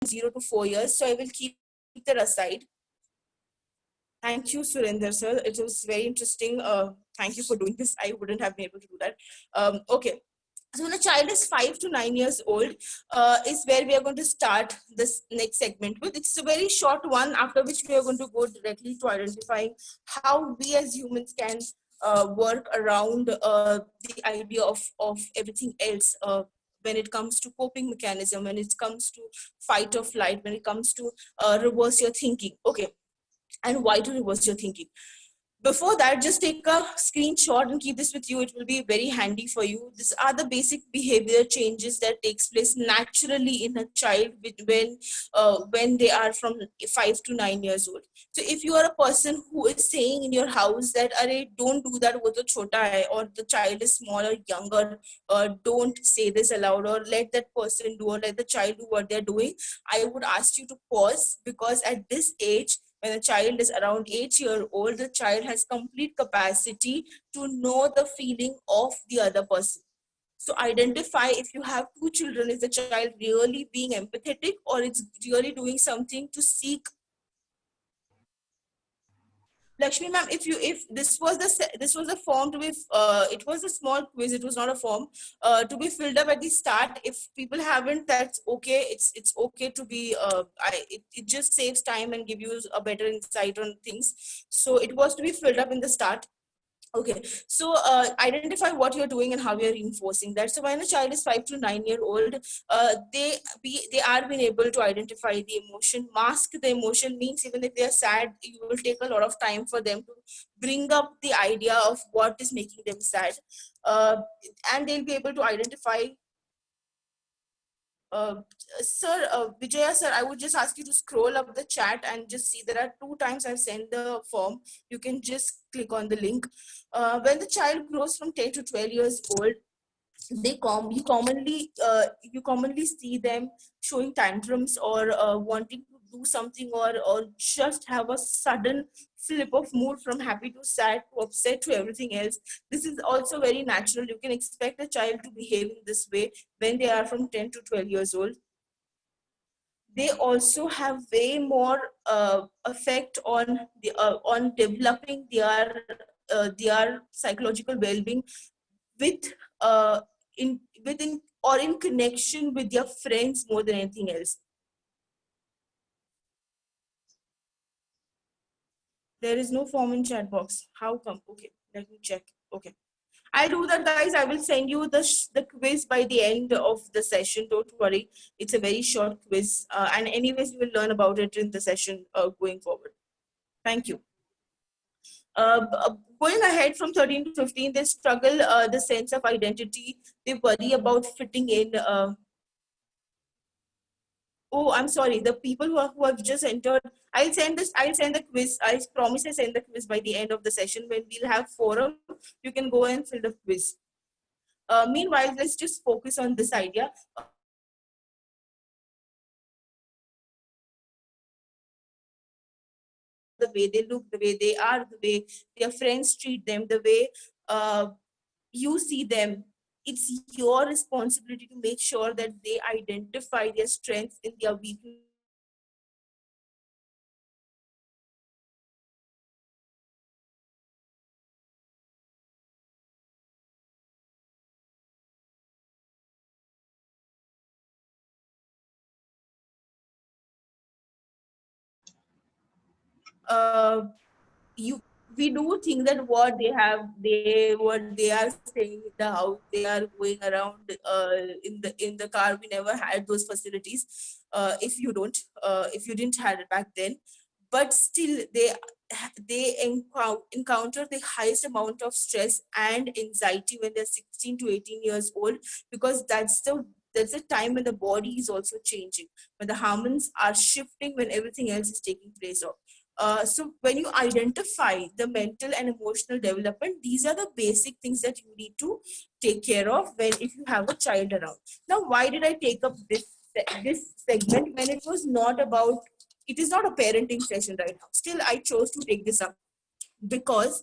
0 to 4 years. So I will keep that aside. Thank you, Surinder sir. It was very interesting. Thank you for doing this. I wouldn't have been able to do that. Okay. So when a child is 5 to 9 years old, is where we are going to start this next segment with. It's a very short one, after which we are going to go directly to identifying how we as humans can work around the idea of everything else when it comes to coping mechanism, when it comes to fight or flight, when it comes to reverse your thinking. Okay, and why to reverse your thinking. Before that, just take a screenshot and keep this with you. It will be very handy for you. These are the basic behavior changes that takes place naturally in a child when they are from 5 to 9 years old. So if you are a person who is saying in your house that, "Arey, don't do that, wo to chota hai," or the child is small or younger, don't say this aloud, or let that person do, or let the child do what they're doing, I would ask you to pause, because at this age, when a child is around 8 years old, the child has complete capacity to know the feeling of the other person. So identify if you have two children, is the child really being empathetic, or it's really doing something to seek. Lakshmi ma'am, if this was a form to be, it was a small quiz, it was not a form to be filled up at the start. If people haven't, that's okay. It's okay to be. It just saves time and give you a better insight on things. So it was to be filled up in the start. Okay, so identify what you're doing and how you're reinforcing that. So when a child is 5 to 9 year old, they are being able to identify the emotion, mask the emotion. Means even if they are sad, you will take a lot of time for them to bring up the idea of what is making them sad, and they'll be able to identify. Sir, Vijaya sir, I would just ask you to scroll up the chat and just see there are 2 times I've sent the form. You can just click on the link. When the child grows from 10 to 12 years old, you commonly see them showing tantrums, or wanting to do something, or just have a sudden flip of mood from happy to sad to upset to everything else. This is also very natural. You can expect a child to behave in this way when they are from 10 to 12 years old. They also have way more effect on developing their psychological well-being with uh, within or in connection with their friends more than anything else. There is no form in chat box. How come? Okay, let me check. Okay, I'll do that, guys. I will send you the quiz by the end of the session. Don't worry. It's a very short quiz. And anyways, you will learn about it in the session going forward. Thank you. Going ahead from 13 to 15, they struggle the sense of identity. They worry about fitting in. Oh, I'm sorry. The people who have just entered, I'll send the quiz. I promise I send the quiz by the end of the session. When we'll have forum, you can go and fill the quiz. Meanwhile, let's just focus on this idea. The way they look, the way they are, the way their friends treat them, the way you see them. It's your responsibility to make sure that they identify their strengths and their weaknesses. You We do think that what they are staying in the house, they are going around in the car. We never had those facilities. If you didn't have it back then, but still they encounter the highest amount of stress and anxiety when they're 16 to 18 years old, because that's the time when the body is also changing, when the hormones are shifting, when everything else is taking place. So when you identify the mental and emotional development, these are the basic things that you need to take care of when if you have a child around. Now, why did I take up this segment when it was not about? It is not a parenting session right now. Still, I chose to take this up because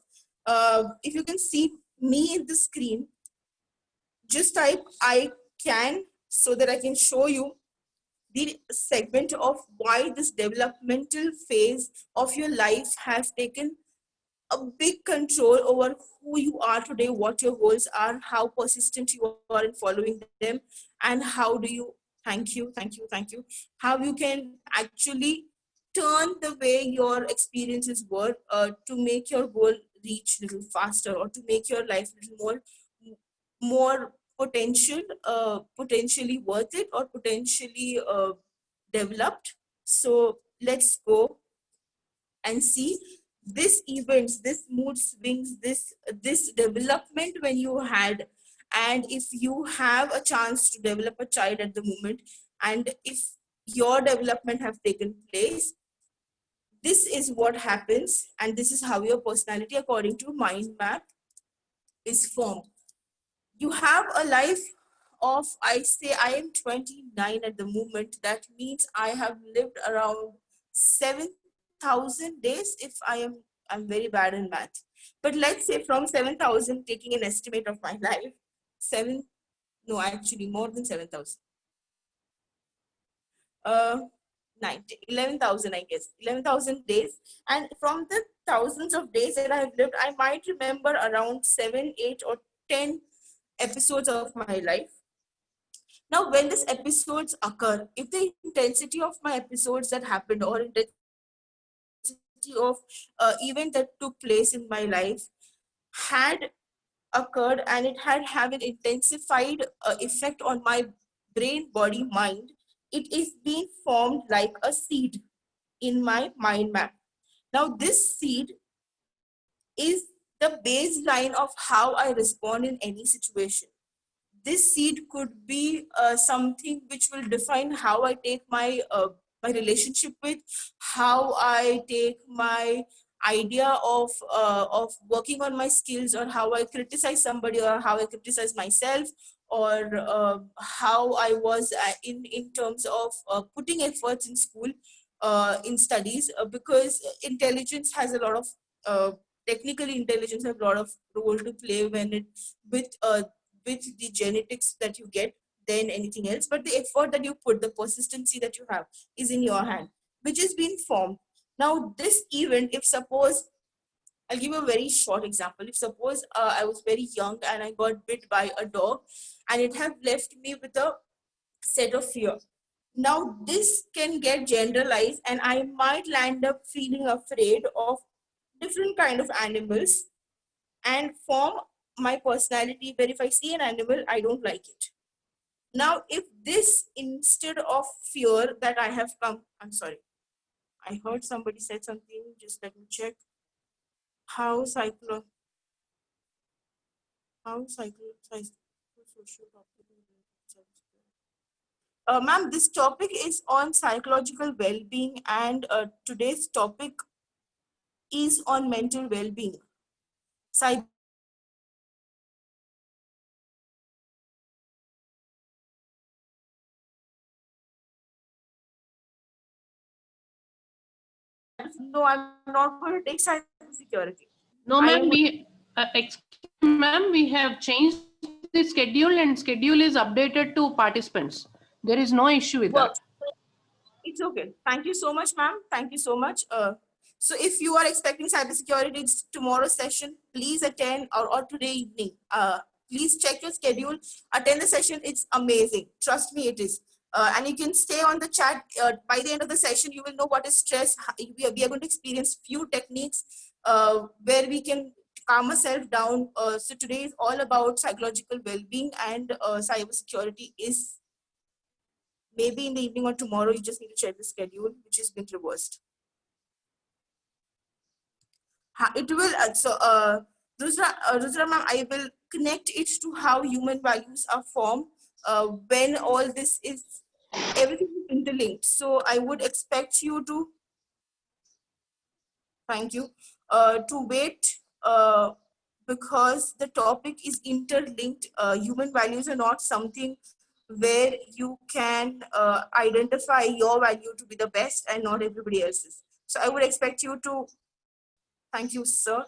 if you can see me in the screen, just type "I can" so that I can show you the segment of why this developmental phase of your life has taken a big control over who you are today, what your goals are, how persistent you are in following them, and how do you, thank you, how you can actually turn the way your experiences were to make your goal reach a little faster, or to make your life a little more potentially worth it, or potentially developed. So let's go and see this events, this mood swings, this development when you had, and if you have a chance to develop a child at the moment, and if your development have taken place, this is what happens, and this is how your personality according to mind map is formed. You have a life of, I say I am 29 at the moment, that means I have lived around 7,000 days. If I'm very bad in math, but let's say from 7,000, taking an estimate of my life, seven, no, actually more than 7,000, uh 11,000, I guess, 11,000 days. And from the thousands of days that I have lived, I might remember around 7, 8, or 10 episodes of my life. Now, when these episodes occur, if the intensity of my episodes that happened, or intensity of event that took place in my life had occurred, and it had have an intensified effect on my brain, body, mind, it is being formed like a seed in my mind map. Now, this seed is the baseline of how I respond in any situation. This seed could be something which will define how I take my relationship with, how I take my idea of working on my skills, or how I criticize somebody, or how I criticize myself, or how I was in terms of putting efforts in school, in studies, because intelligence has a lot of uh, technically intelligence has a lot of role to play when it with with the genetics that you get than anything else. But the effort that you put, the persistency that you have, is in your hand, which is being formed. Now, this event, if suppose, I'll give you a very short example. If suppose I was very young and I got bit by a dog, and it have left me with a set of fear. Now, this can get generalized, and I might land up feeling afraid of different kind of animals, and form my personality where if I see an animal, I don't like it. Now, if this, instead of fear that I have come, I'm sorry, I heard somebody said something, just let me check. How psycho, social topic. Ma'am, this topic is on psychological well-being, and today's topic is on mental well-being. Cybersecurity is no, I'm not going to take cybersecurity. No, I ma'am, am. excuse me, ma'am, we have changed the schedule and schedule is updated to participants. There is no issue with that. Works. It's okay. Thank you so much, ma'am. Thank you so much. So if you are expecting cybersecurity tomorrow's session, please attend, or today evening. Please check your schedule. Attend the session. It's amazing. Trust me, it is. And you can stay on the chat. By the end of the session, you will know what is stress. We are going to experience few techniques where we can calm ourselves down. So today is all about psychological well-being, and cybersecurity is maybe in the evening or tomorrow. You just need to check the schedule, which has been reversed. It will Rudra ma'am, I will connect it to how human values are formed when all this is, everything is interlinked. So I would expect you to, thank you, to wait, because the topic is interlinked. Human values are not something where you can identify your value to be the best and not everybody else's. So I would expect you to, thank you, sir.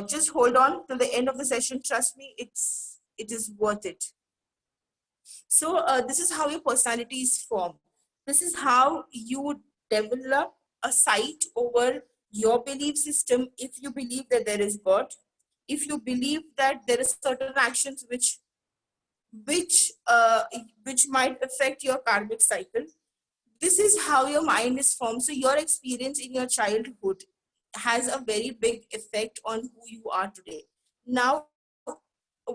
Just hold on till the end of the session. Trust me, it is worth it. So this is how your personality is formed. This is how you develop a sight over your belief system. If you believe that there is God, if you believe that there are certain actions which might affect your karmic cycle, this is how your mind is formed. So your experience in your childhood has a very big effect on who you are today. Now,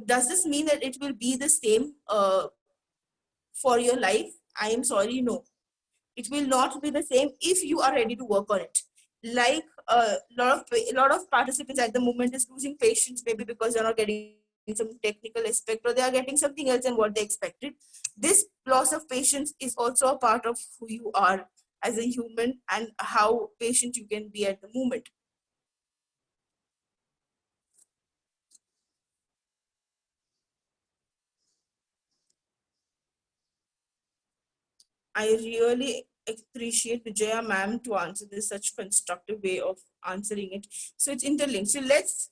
does this mean that it will be the same for your life? I am sorry, no. It will not be the same if you are ready to work on it. Like a lot of participants at the moment is losing patience, maybe because they're not getting some technical aspect, or they are getting something else than what they expected. This loss of patience is also a part of who you are as a human and how patient you can be at the moment. I really appreciate Vijaya ma'am to answer this such constructive way of answering it. So it's interlinked. So let's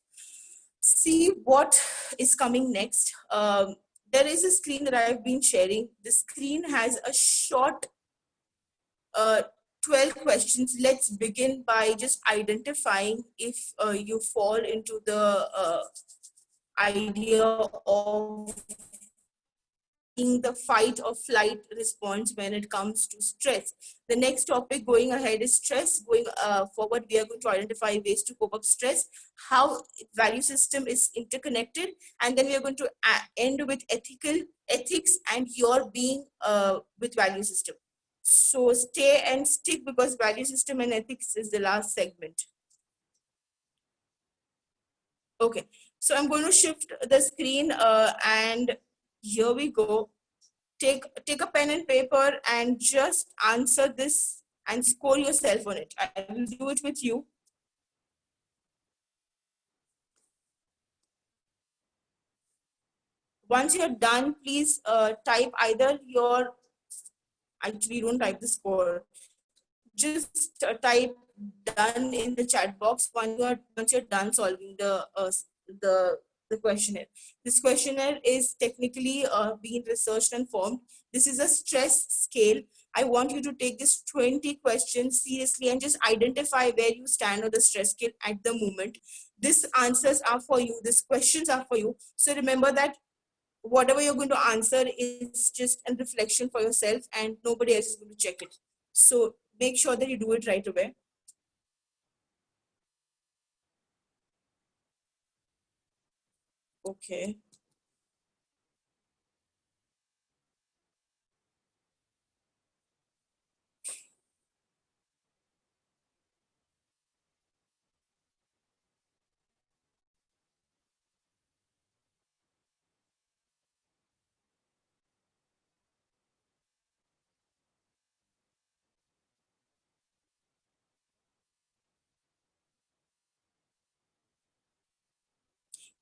see what is coming next. There is a screen that I've been sharing. The screen has a short uh, 12 questions. Let's begin by just identifying if you fall into the idea of being the fight or flight response when it comes to stress. The next topic going ahead is stress. Going forward, we are going to identify ways to cope up stress, how value system is interconnected, and then we are going to end with ethics and your being with value system. So stay and stick, because value system and ethics is the last segment. Okay, so I'm going to shift the screen and here we go. Take a pen and paper and just answer this and score yourself on it. I will do it with you. Once you're done, please type either your, actually don't type the score, just type done in the chat box once you're done solving the the questionnaire. This questionnaire is technically being researched and formed. This is a stress scale. I want you to take this 20 questions seriously and just identify where you stand on the stress scale at the moment. These answers are for you. These questions are for you. So remember that whatever you're going to answer is just a reflection for yourself and nobody else is going to check it. So make sure that you do it right away. Okay.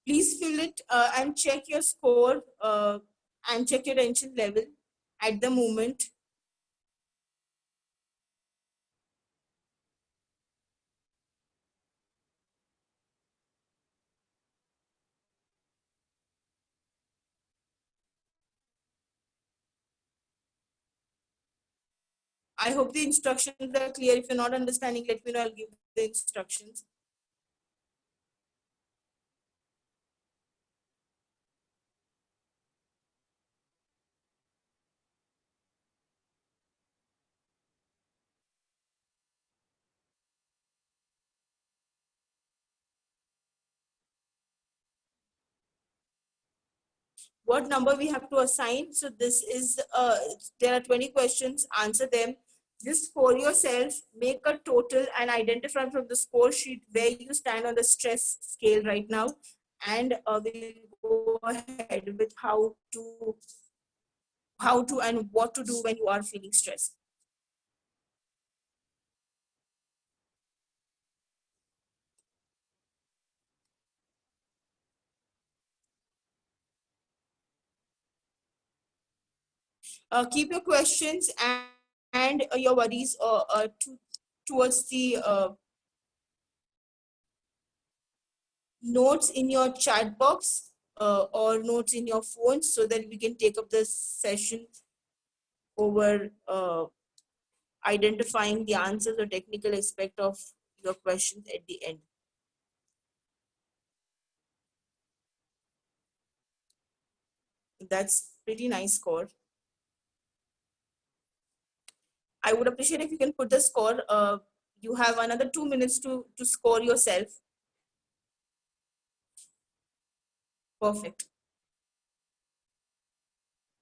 Please fill it and check your score and check your tension level at the moment. I hope the instructions are clear. If you're not understanding, let me know. I'll give the instructions. What number we have to assign? So this is, there are 20 questions, answer them. Just score yourself, make a total and identify from the score sheet where you stand on the stress scale right now. And we'll go ahead with how to and what to do when you are feeling stressed. Keep your questions and your worries towards the notes in your chat box or notes in your phone, so that we can take up this session over identifying the answers or technical aspect of your questions at the end. That's pretty nice score. I would appreciate if you can put the score. You have another 2 minutes to score yourself. Perfect.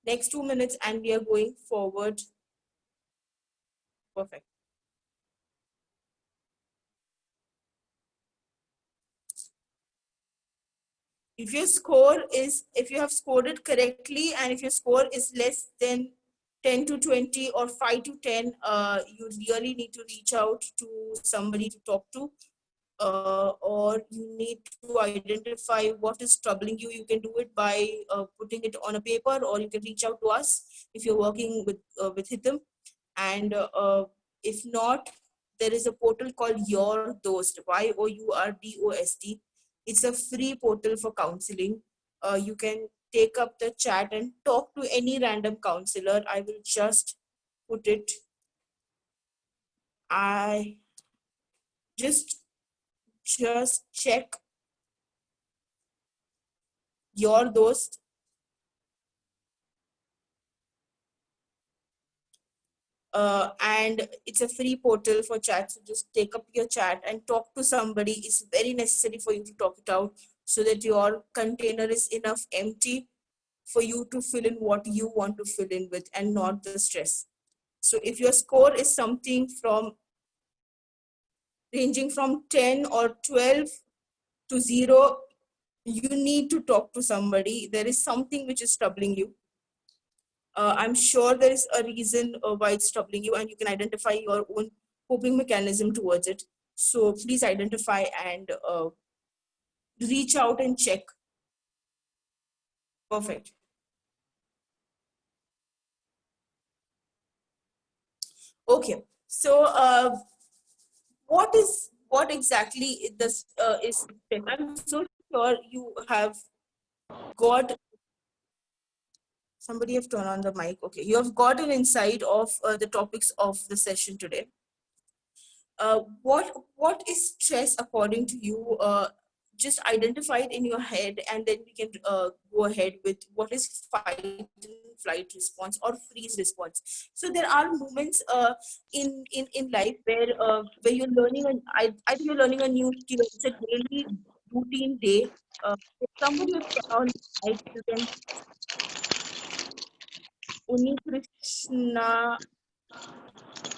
Next 2 minutes and we are going forward. Perfect. If your score is, if you have scored it correctly and if your score is less than 10 to 20 or 5 to 10, you really need to reach out to somebody to talk to, or you need to identify what is troubling you. You can do it by putting it on a paper, or you can reach out to us if you're working with HITAM. And if not, there is a portal called Your Dost, YOURDOST. It's a free portal for counseling. You can take up the chat and talk to any random counselor. I will just put it. I just check Your Dost. And it's a free portal for chat. So just take up your chat and talk to somebody. It's very necessary for you to talk it out so that your container is enough empty for you to fill in what you want to fill in with and not the stress. So if your score is something from ranging from 10 or 12 to 0, you need to talk to somebody. There is something which is troubling you. I'm sure there is a reason why it's troubling you, and you can identify your own coping mechanism towards it. So please identify and reach out and check. Perfect. Okay. So what exactly this is? I'm so sure you have got. Somebody have turned on the mic. Okay, you have got an insight of the topics of the session today. What is stress according to you? Just identify it in your head, and then we can go ahead with what is fight and flight response or freeze response. So there are moments in life where you're learning either you're learning a new skill. It's a daily routine day. If somebody would turn on the mic, you can. Uni Krishna,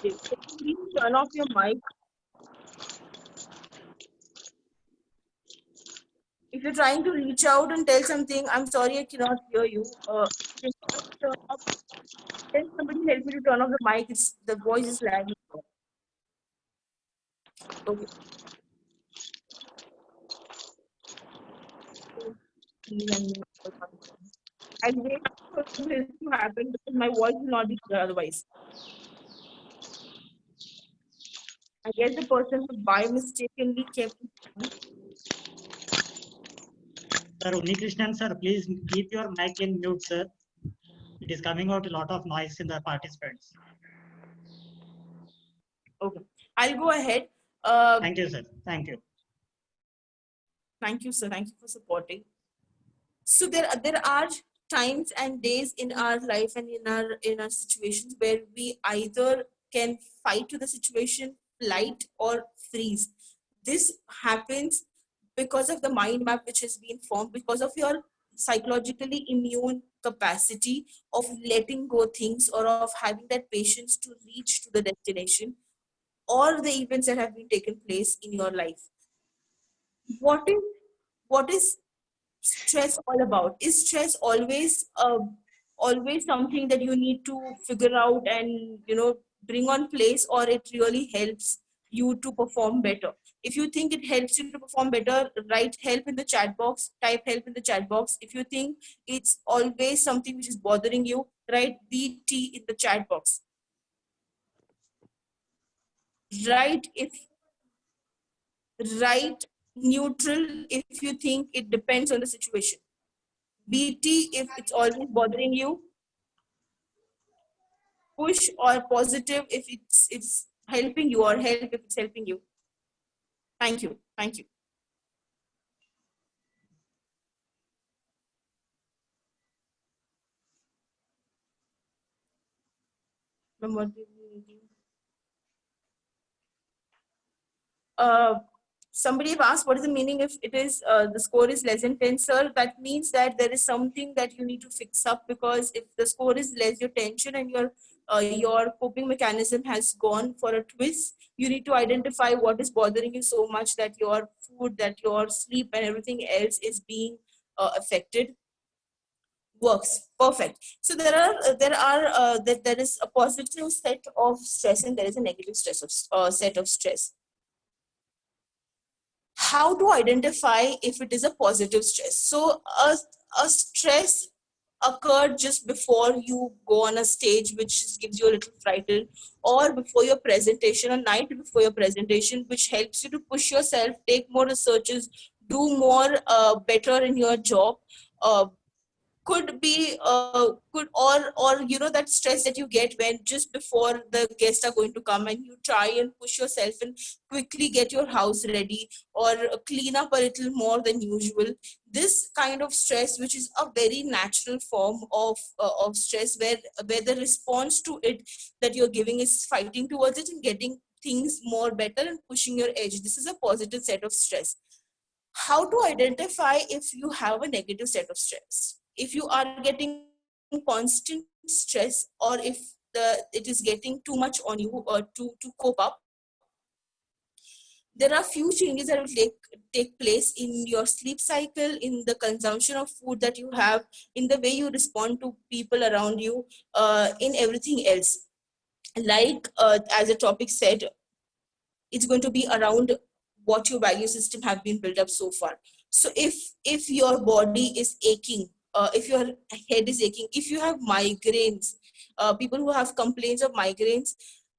can you please turn off your mic? If you're trying to reach out and tell something, I'm sorry, I cannot hear you. Can somebody help me to turn off the mic? The voice is lagging. Okay. I'll wait for this to happen because my voice will not be clear otherwise. I guess the person who by mistakenly kept it on. Sir, Unikrishnan sir, please keep your mic in mute, sir. It is coming out a lot of noise in the participants. Okay, I'll go ahead. Thank you, sir. Thank you. Thank you, sir. Thank you for supporting. So there are times and days in our life and in our situations where we either can fight to the situation, flight, or freeze. This happens because of the mind map which has been formed, because of your psychologically immune capacity of letting go things or of having that patience to reach to the destination or the events that have been taken place in your life. What is stress all about? Is stress always something that you need to figure out and bring on place, or it really helps you to perform better? If you think it helps you to perform better, write help in the chat box, type help in the chat box. If you think it's always something which is bothering you, write BT in the chat box. Write neutral if you think it depends on the situation. BT if it's always bothering you. push or positive if it's helping you, or help if it's helping you. Thank you. Thank you. Somebody have asked what is the meaning if it is the score is less than 10, sir. That means that there is something that you need to fix up, because if the score is less, your tension and your coping mechanism has gone for a twist. You need to identify what is bothering you so much that your food, that your sleep and everything else is being affected. Works perfect. So there is a positive set of stress and there is a negative stress of set of stress. How to identify if it is a positive stress? So a stress occurred just before you go on a stage, which gives you a little frightened, or before your presentation, a night before your presentation, which helps you to push yourself, take more researches, do more better in your job. Could be could or you know, that stress that you get when just before the guests are going to come and you try and push yourself and quickly get your house ready or clean up a little more than usual. This kind of stress, which is a very natural form of stress, where the response to it that you're giving is fighting towards it and getting things more better and pushing your edge. This is a positive set of stress. How to identify if you have a negative set of stress? If you are getting constant stress, or if it is getting too much on you to cope up, there are few changes that will take place in your sleep cycle, in the consumption of food that you have, in the way you respond to people around you, in everything else. Like as the topic said, it's going to be around what your value system have been built up so far. So if your body is aching, if your head is aching, if you have migraines, people who have complaints of migraines,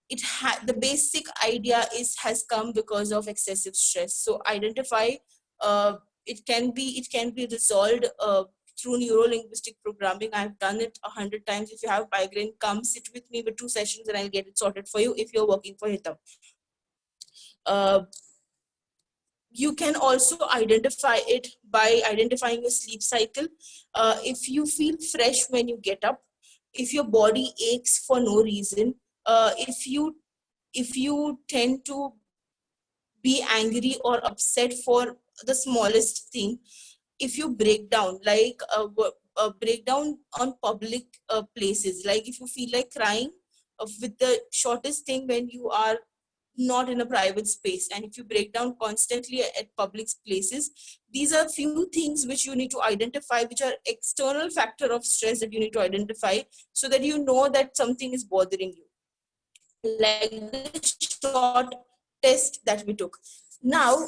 the basic idea has come because of excessive stress. So identify, it can be resolved through neuro-linguistic programming. I've done it 100 times. If you have migraine, come sit with me with 2 sessions and I'll get it sorted for you if you're working for HITAM. You can also identify it by identifying your sleep cycle. If you feel fresh when you get up, if your body aches for no reason, if you tend to be angry or upset for the smallest thing, if you break down, like break down on public places, like if you feel like crying with the shortest thing when you are not in a private space, and if you break down constantly at public places, these are few things which you need to identify, which are external factor of stress that you need to identify, so that you know that something is bothering you. Like the short test that we took. Now,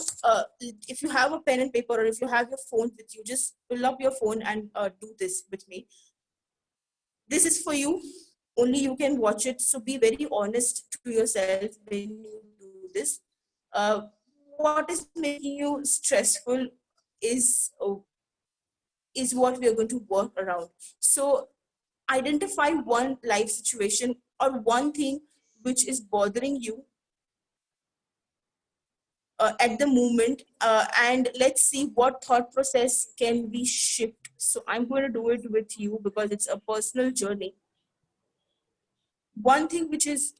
if you have a pen and paper, or if you have your phone with you, just pull up your phone and do this with me. This is for you. Only you can watch it. So be very honest to yourself when you do this. What is making you stressful is what we are going to work around. So identify one life situation or one thing which is bothering you at the moment, and let's see what thought process can be shifted. So I'm going to do it with you because it's a personal journey. One thing which is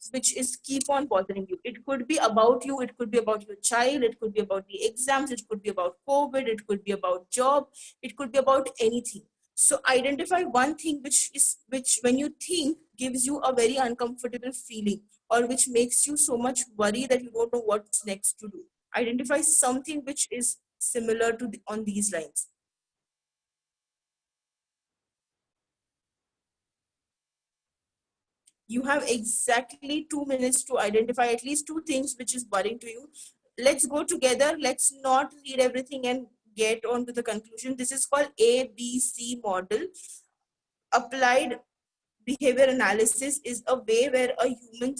keep on bothering you, it could be about you, it could be about your child, it could be about the exams, it could be about COVID, it could be about job, it could be about anything. So identify one thing which when you think gives you a very uncomfortable feeling, or which makes you so much worry that you don't know what's next to do. Identify something which is similar to on these lines. You have exactly 2 minutes to identify at least 2 things which is worrying to you. Let's go together. Let's not read everything and get on to the conclusion. This is called ABC model. Applied behavior analysis is a way where a human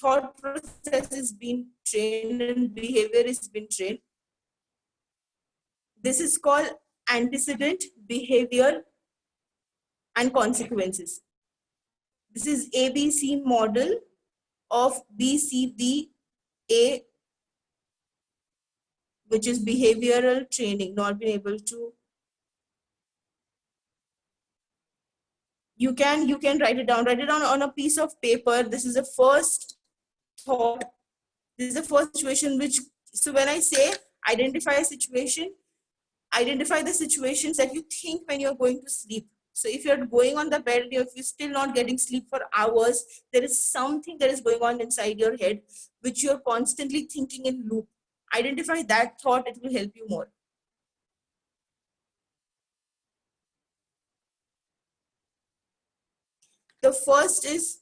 thought process is being trained and behavior is being trained. This is called antecedent, behavior, and consequences. This is ABC model of BCBA, which is behavioral training, not being able to. You can write it down on a piece of paper. This is the first thought. This is the first situation which, so when I say identify a situation, identify the situations that you think when you're going to sleep. So if you're going on the bed, if you're still not getting sleep for hours, there is something that is going on inside your head, which you're constantly thinking in loop. Identify that thought, it will help you more. The first is,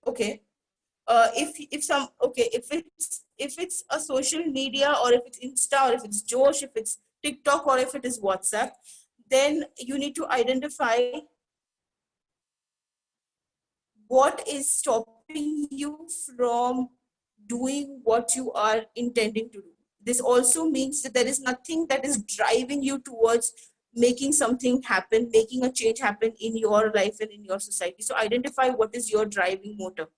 okay, if it's a social media, or if it's Insta, or if it's Josh, if it's TikTok, or if it is WhatsApp, then you need to identify what is stopping you from doing what you are intending to do. This also means that there is nothing that is driving you towards making something happen, making a change happen in your life and in your society. So identify what is your driving motor.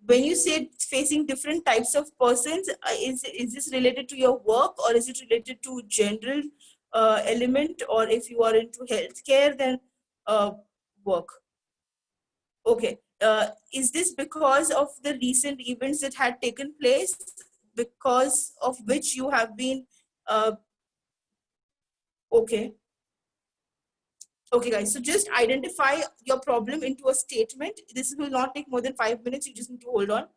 When you say facing different types of persons, is this related to your work, or is it related to general element, or if you are into healthcare, then work? Okay. Is this because of the recent events that had taken place, because of which you have been okay? Okay, guys, so just identify your problem into a statement. This will not take more than 5 minutes. You just need to hold on.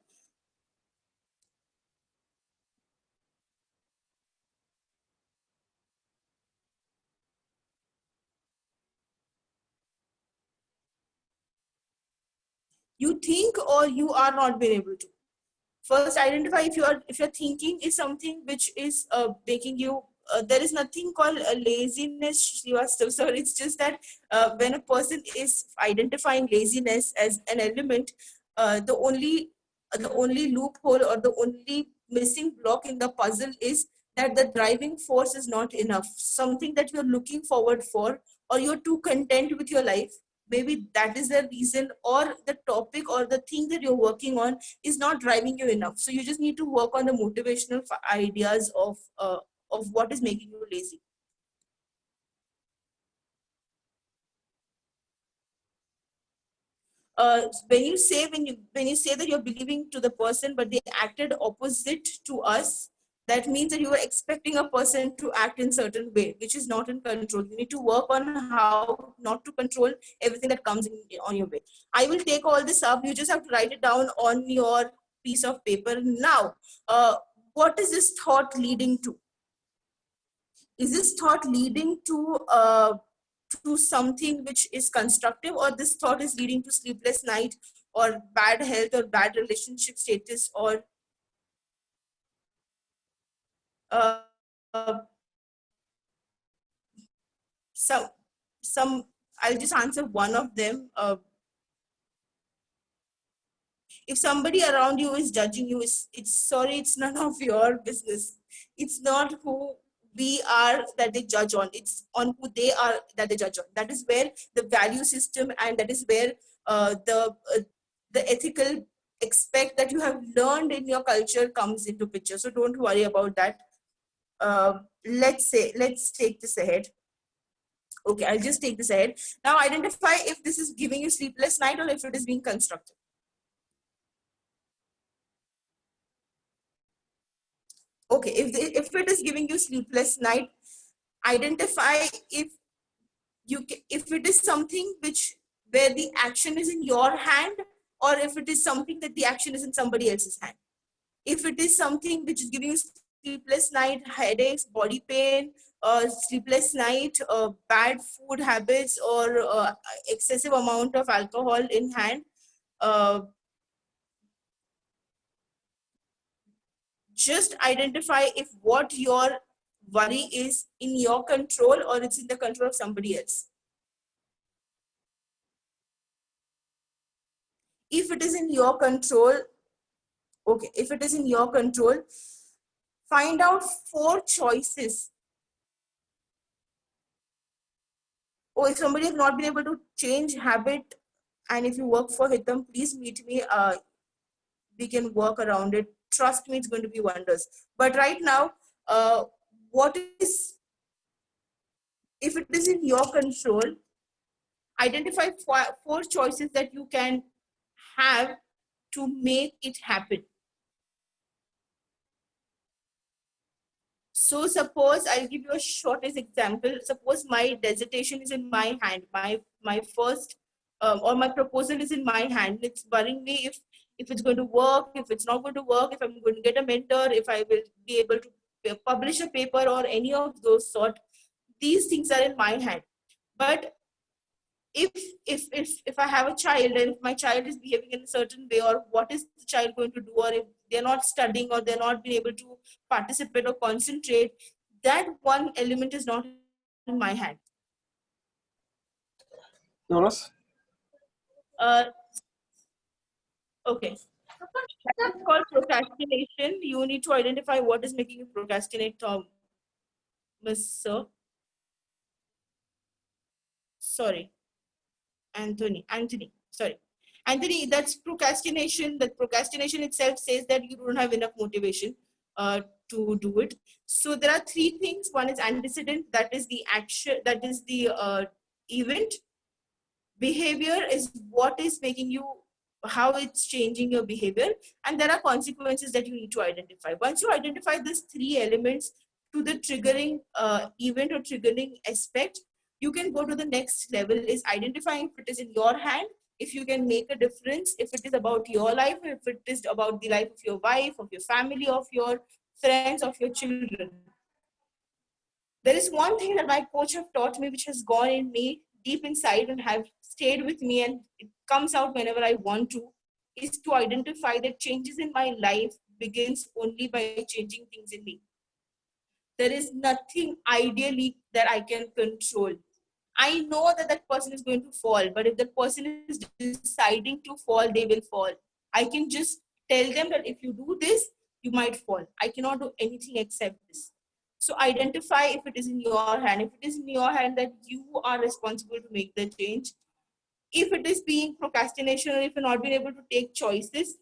You think, or you are not being able to. First, identify if you're thinking is something which is making you. There is nothing called laziness, Srivastava sir. It's just that when a person is identifying laziness as an element, the only loophole, or the only missing block in the puzzle is that the driving force is not enough. Something that you're looking forward for, or you're too content with your life. Maybe that is the reason, or the topic or the thing that you're working on is not driving you enough. So you just need to work on the motivational ideas of what is making you lazy. When you say that you're believing to the person, but they acted opposite to us, that means that you are expecting a person to act in certain way, which is not in control. You need to work on how not to control everything that comes on your way. I will take all this up. You just have to write it down on your piece of paper. Now, what is this thought leading to? Is this thought leading to something which is constructive, or this thought is leading to sleepless night, or bad health, or bad relationship status, or uh, some I'll just answer one of them. If somebody around you is judging you, it's none of your business. It's not who we are that they judge on, it's on who they are that they judge on. That is where the value system, and that is where the ethical aspect that you have learned in your culture comes into picture. So don't worry about that. Let's take this ahead. Okay, I'll just take this ahead. Now identify if this is giving you sleepless night, or if it is being constructive. Okay, if it is giving you sleepless night, identify if it is something where the action is in your hand, or if it is something that the action is in somebody else's hand. If it is something which is giving you sleepless night, headaches, body pain, sleepless night, bad food habits, or excessive amount of alcohol in hand, just identify if what your worry is in your control, or it's in the control of somebody else. If it is in your control, okay, if it is in your control, find out 4 choices. Or if somebody has not been able to change habit, and if you work for HITAM, please meet me. We can work around it. Trust me, it's going to be wonders. But right now, what is, if it is in your control, identify 4 choices that you can have to make it happen. So suppose I'll give you a shortest example. Suppose my dissertation is in my hand, my first or my proposal is in my hand. It's worrying me if it's going to work, if it's not going to work, if I'm going to get a mentor, if I will be able to publish a paper or any of those sort. These things are in my hand. But if I have a child and if my child is behaving in a certain way, or what is the child going to do, or if they're not studying or they're not being able to participate or concentrate, that one element is not in my hand. Jonas? Okay. That's called procrastination. You need to identify what is making you procrastinate, Miss Sir. Sorry. Anthony, sorry. Anthony, that's procrastination. That procrastination itself says that you don't have enough motivation to do it. So there are 3 things. One is antecedent, that is the action, that is the event. Behavior is what is making you, how it's changing your behavior. And there are consequences that you need to identify. Once you identify these 3 elements to the triggering event or triggering aspect, you can go to the next level, is identifying if it is in your hand, if you can make a difference, if it is about your life, if it is about the life of your wife, of your family, of your friends, of your children. There is one thing that my coach have taught me, which has gone in me deep inside and have stayed with me, and it comes out whenever I want to, is to identify that changes in my life begins only by changing things in me. There is nothing ideally that I can control. I know that that person is going to fall, but if that person is deciding to fall, they will fall. I can just tell them that if you do this, you might fall. I cannot do anything except this. So identify if it is in your hand. If it is in your hand, that you are responsible to make the change. If it is being procrastination, or if you're not being able to take choices,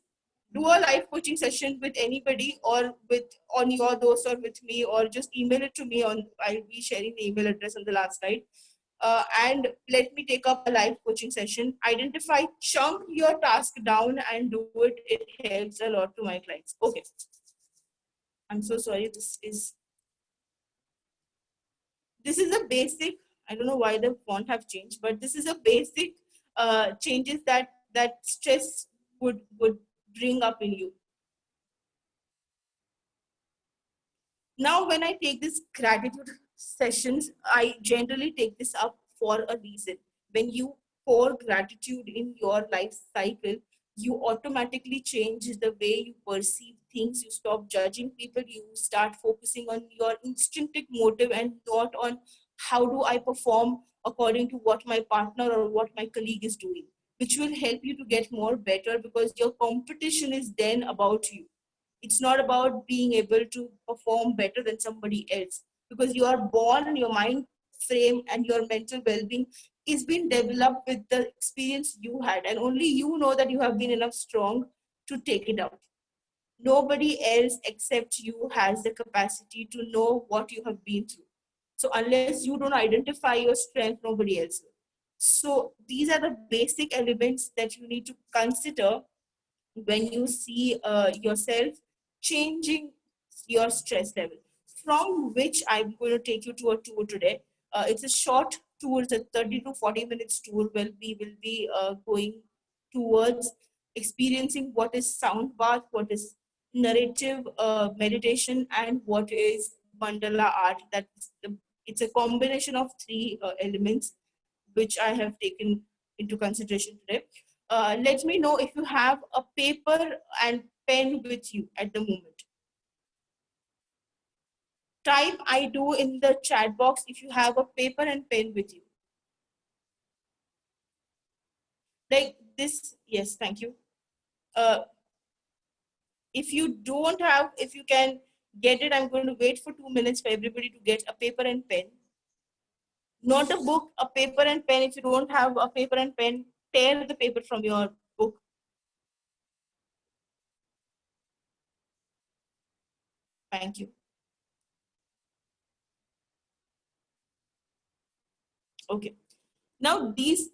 do a live coaching session with anybody, or with on your dose, or with me, or just email it to me. I'll be sharing the email address on the last slide. And let me take up a live coaching session. Identify, chunk your task down and do it. It helps a lot to my clients. Okay. I'm so sorry. This is a basic, I don't know why the font have changed, but this is a basic changes that stress would bring up in you. Now, when I take these gratitude sessions, I generally take this up for a reason. When you pour gratitude in your life cycle, you automatically change the way you perceive things. You stop judging people. You start focusing on your instinctive motive and not on how do I perform according to what my partner or what my colleague is doing, which will help you to get more better, because your competition is then about you. It's not about being able to perform better than somebody else, because you are born, your mind frame and your mental well-being is being developed with the experience you had, and only you know that you have been enough strong to take it out. Nobody else except you has the capacity to know what you have been through. So unless you don't identify your strength, nobody else will. So these are the basic elements that you need to consider when you see yourself changing your stress level, from which I'm going to take you to a tour today. It's a short tour, it's a 30 to 40 minutes tour where we will be going towards experiencing what is sound bath, what is narrative meditation, and what is mandala art. It's a combination of 3 elements which I have taken into consideration today. Let me know if you have a paper and pen with you at the moment. Type I do in the chat box if you have a paper and pen with you. Like this, yes, thank you. If you don't have, if you can Get it? I'm going to wait for 2 minutes for everybody to get a paper and pen. Not a book, a paper and pen. If you don't have a paper and pen, tear the paper from your book. Thank you. Okay. Now these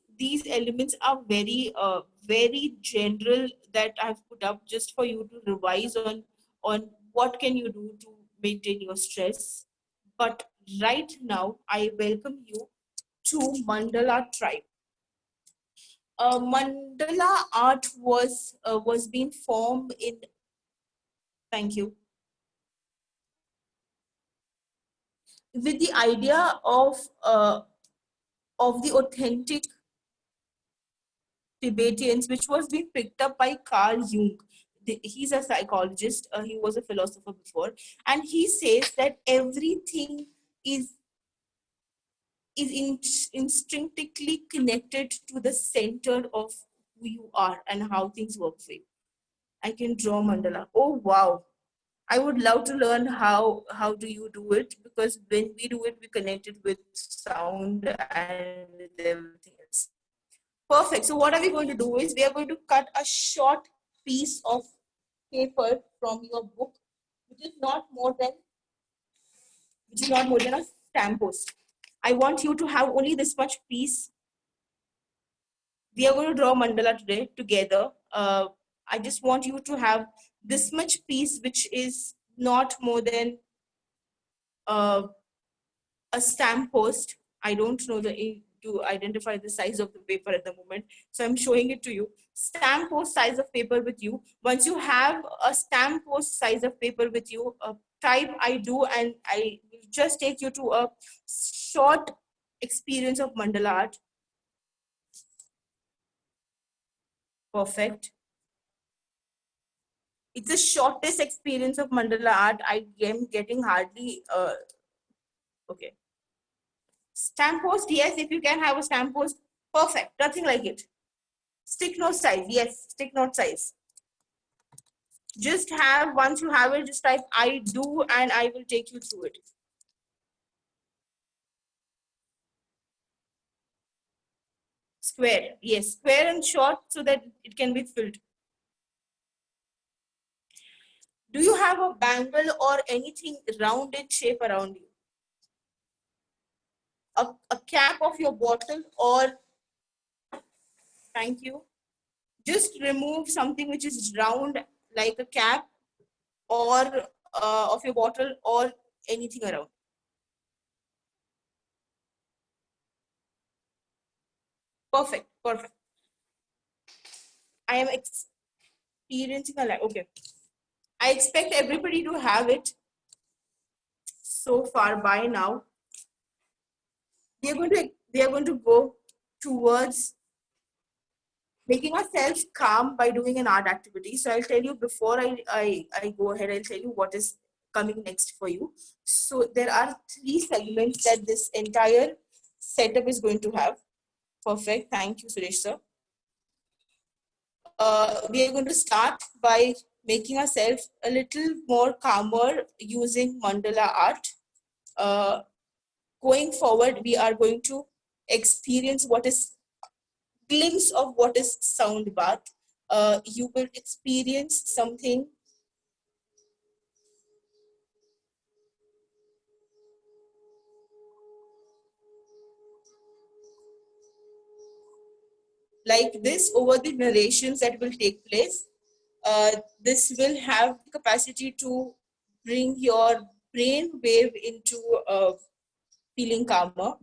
elements are very general that I've put up just for you to revise on what can you do to maintain your stress. But right now, I welcome you to Mandala Tribe. Mandala art was being formed in. Thank you. With the idea of the authentic Tibetans, which was being picked up by Carl Jung. He's a psychologist. He was a philosopher before, and he says that everything is instinctively connected to the center of who you are and how things work for you. I can draw mandala. Oh wow! I would love to learn how do you do it, because when we do it, we connect it with sound and with everything else. Perfect. So what are we going to do is we are going to cut a short piece of paper from your book, which is not more than a stamp post. I want you to have only this much piece. We are going to draw mandala today together. I just want you to have this much piece, which is not more than a stamp post. I don't know to identify the size of the paper at the moment, so I'm showing it to you. Stamp post size of paper with you. Once you have a stamp post size of paper with you, type I do, and I will just take you to a short experience of mandala art. Perfect. It's the shortest experience of mandala art. I am getting hardly okay. Stamp post, yes, if you can have a stamp post, perfect. Nothing like it. Stick note size, yes, stick note size. Just have, once you have it, just type I do and I will take you through it. Square, yes, square and short so that it can be filled. Do you have a bangle or anything round in shape around you? A cap of your bottle, or thank you. Just remove something which is round like a cap or of your bottle or anything around. Perfect, perfect. I am experiencing a life. Okay. I expect everybody to have it so far by now. We are going to go towards making ourselves calm by doing an art activity. So I'll tell you before I go ahead, I'll tell you what is coming next for you. So there are 3 segments that this entire setup is going to have. Perfect. Thank you, Suresh sir. We are going to start by making ourselves a little more calmer using mandala art. Going forward, we are going to experience what is glimpse of what is sound bath. You will experience something like this over the narrations that will take place. This will have the capacity to bring your brain wave into feeling calmer,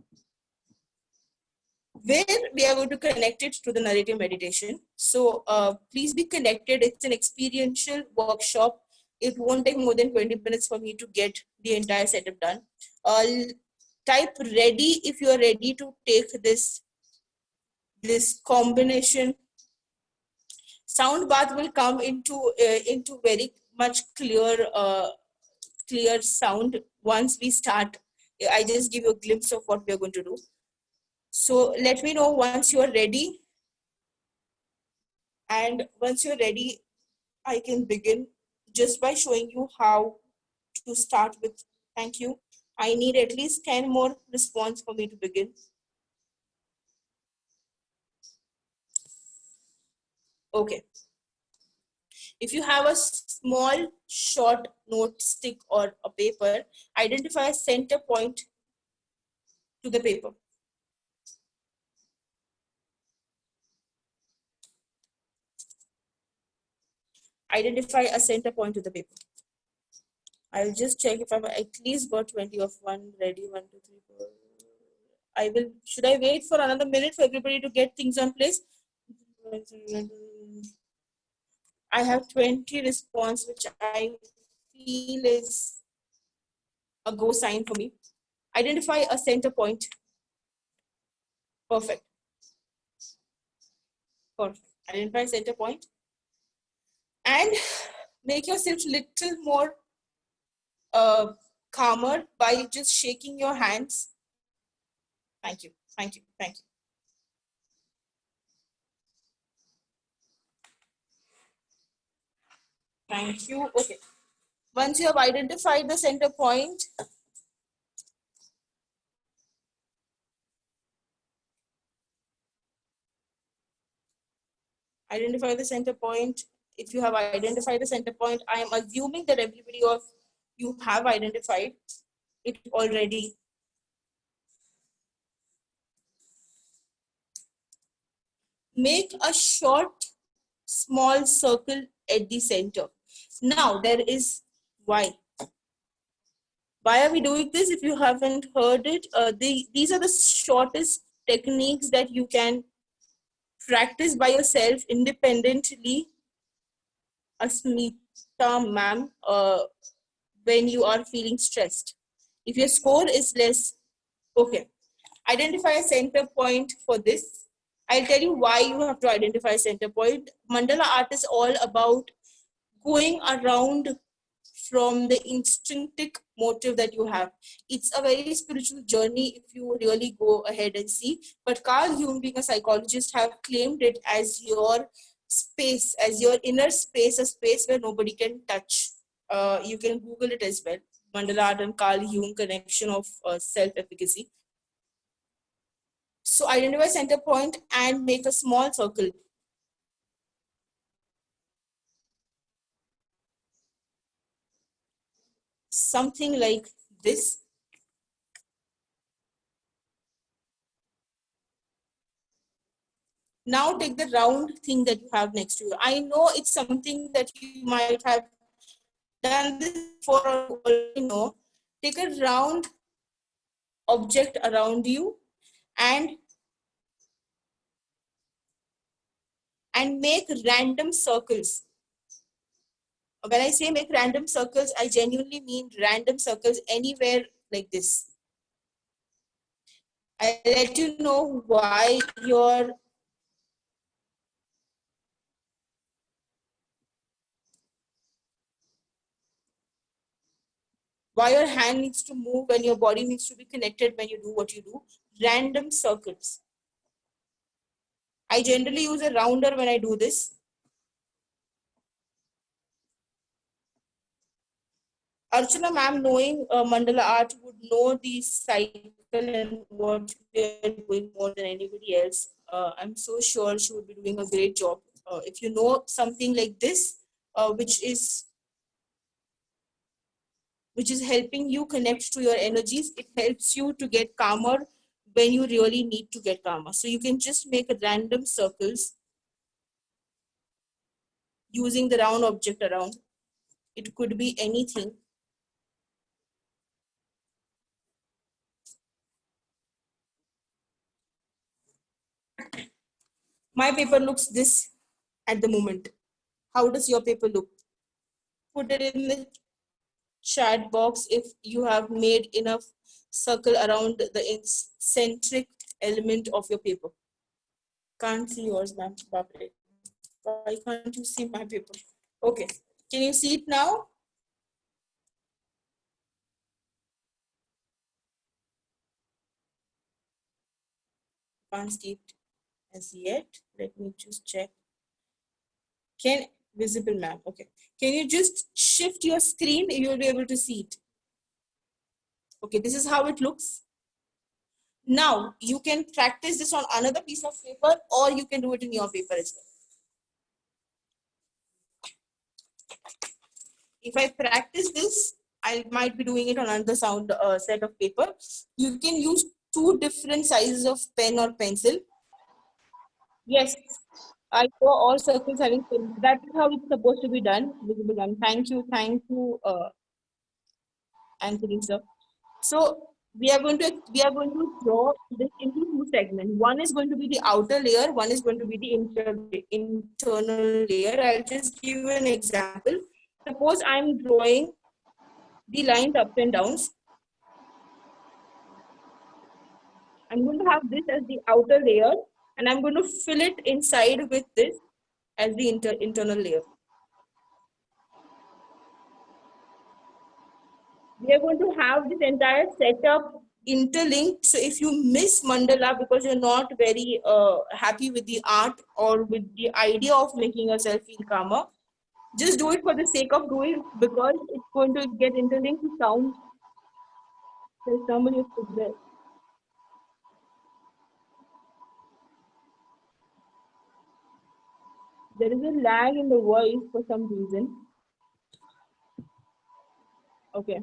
where we are going to connect it to the narrative meditation. So please be connected. It's an experiential workshop. It won't take more than 20 minutes for me to get the entire setup done. Type ready if you are ready to take this combination. Sound bath will come into very much clear sound once we start. I just give you a glimpse of what we are going to do. So let me know once you are ready. And once you're ready, I can begin just by showing you how to start with. Thank you. I need at least 10 more response for me to begin. Okay. If you have a small short note stick or a paper, identify a center point to the paper. Identify a center point to the paper. I'll just check if I've at least got 20 of one ready. 1, 2, 3, 4. I will. Should I wait for another minute for everybody to get things on place? I have 20 response, which I feel is a go sign for me. Identify a center point. Perfect. Perfect. Identify center point. And make yourself a little more calmer by just shaking your hands. Thank you. Thank you. Thank you. Thank you. Okay. Once you have identified the center point, identify the center point. If you have identified the center point, I am assuming that everybody of you have identified it already. Make a short, small circle at the center. Now there is why. Why are we doing this? If you haven't heard it, these are the shortest techniques that you can practice by yourself independently. Asmita ma'am, when you are feeling stressed. If your score is less, okay. Identify a center point for this. I'll tell you why you have to identify a center point. Mandala art is all about going around from the instinctive motive that you have. It's a very spiritual journey if you really go ahead and see. But Carl Jung, being a psychologist, have claimed it as your space, as your inner space, a space where nobody can touch. You can Google it as well. Mandala art and Carl Jung connection of self-efficacy. So identify center point and make a small circle. Something like this. Now take the round thing that you have next to you. I know it's something that you might have done this before or you already know. Take a round object around you and make random circles. When I say make random circles, I genuinely mean random circles anywhere like this. I'll let you know why your hand needs to move and your body needs to be connected when you do what you do. Random circles. I generally use a rounder when I do this. Archana ma'am, knowing mandala art, would know the cycle and what we are doing more than anybody else. I'm so sure she would be doing a great job. If you know something like this, which is helping you connect to your energies, it helps you to get calmer when you really need to get calmer. So you can just make random circles using the round object around. It could be anything. My paper looks this at the moment. How does your paper look? Put it in the chat box if you have made enough circle around the centric element of your paper. Can't see yours, ma'am. Why can't you see my paper? Okay, can you see it now? Can't see it as yet. Let me just check. Visible, ma'am. Okay. Can you just shift your screen? You'll be able to see it. Okay, this is how it looks. Now, you can practice this on another piece of paper, or you can do it in your paper as well. If I practice this, I might be doing it on another set of paper. You can use 2 different sizes of pen or pencil. Yes, I saw all circles having pen. That is how it's supposed to be done. Visible. Thank you, Anthony sir. So we are going to draw this into 2 segments. One is going to be the outer layer. One is going to be the internal layer. I'll just give you an example. Suppose I'm drawing the lines up and downs. I'm going to have this as the outer layer, and I'm going to fill it inside with this as the internal layer. We are going to have this entire setup interlinked. So if you miss mandala because you're not very happy with the art or with the idea of making yourself feel calmer, just do it for the sake of doing, because it's going to get interlinked to sound. There's somebody who put there. There is a lag in the voice for some reason. Okay.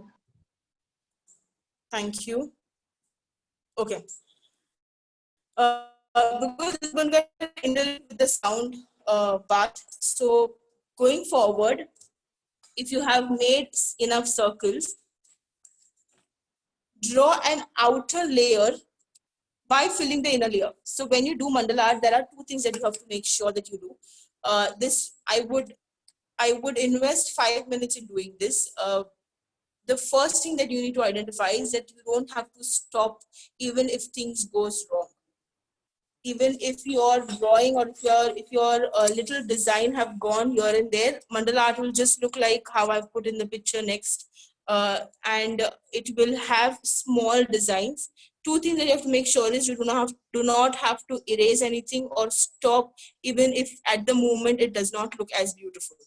Thank you. Okay. Because it's going to get interlinked with the sound part. So going forward, if you have made enough circles, draw an outer layer by filling the inner layer. So when you do mandala art, there are 2 things that you have to make sure that you do. I would invest 5 minutes in doing this. The first thing that you need to identify is that you don't have to stop even if things goes wrong. Even if your drawing or if your little design have gone here and there, mandala art will just look like how I've put in the picture next. And it will have small designs. 2 things that you have to make sure is you do not have to erase anything or stop, even if at the moment it does not look as beautiful.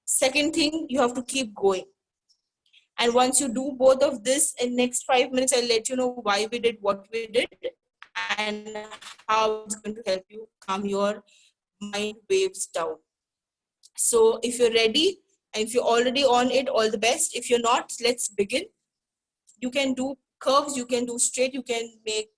Second thing, you have to keep going. And once you do both of this, in next 5 minutes, I'll let you know why we did what we did and how it's going to help you calm your mind waves down. So if you're ready, and if you're already on it, all the best. If you're not, let's begin. You can do curves, you can do straight, you can make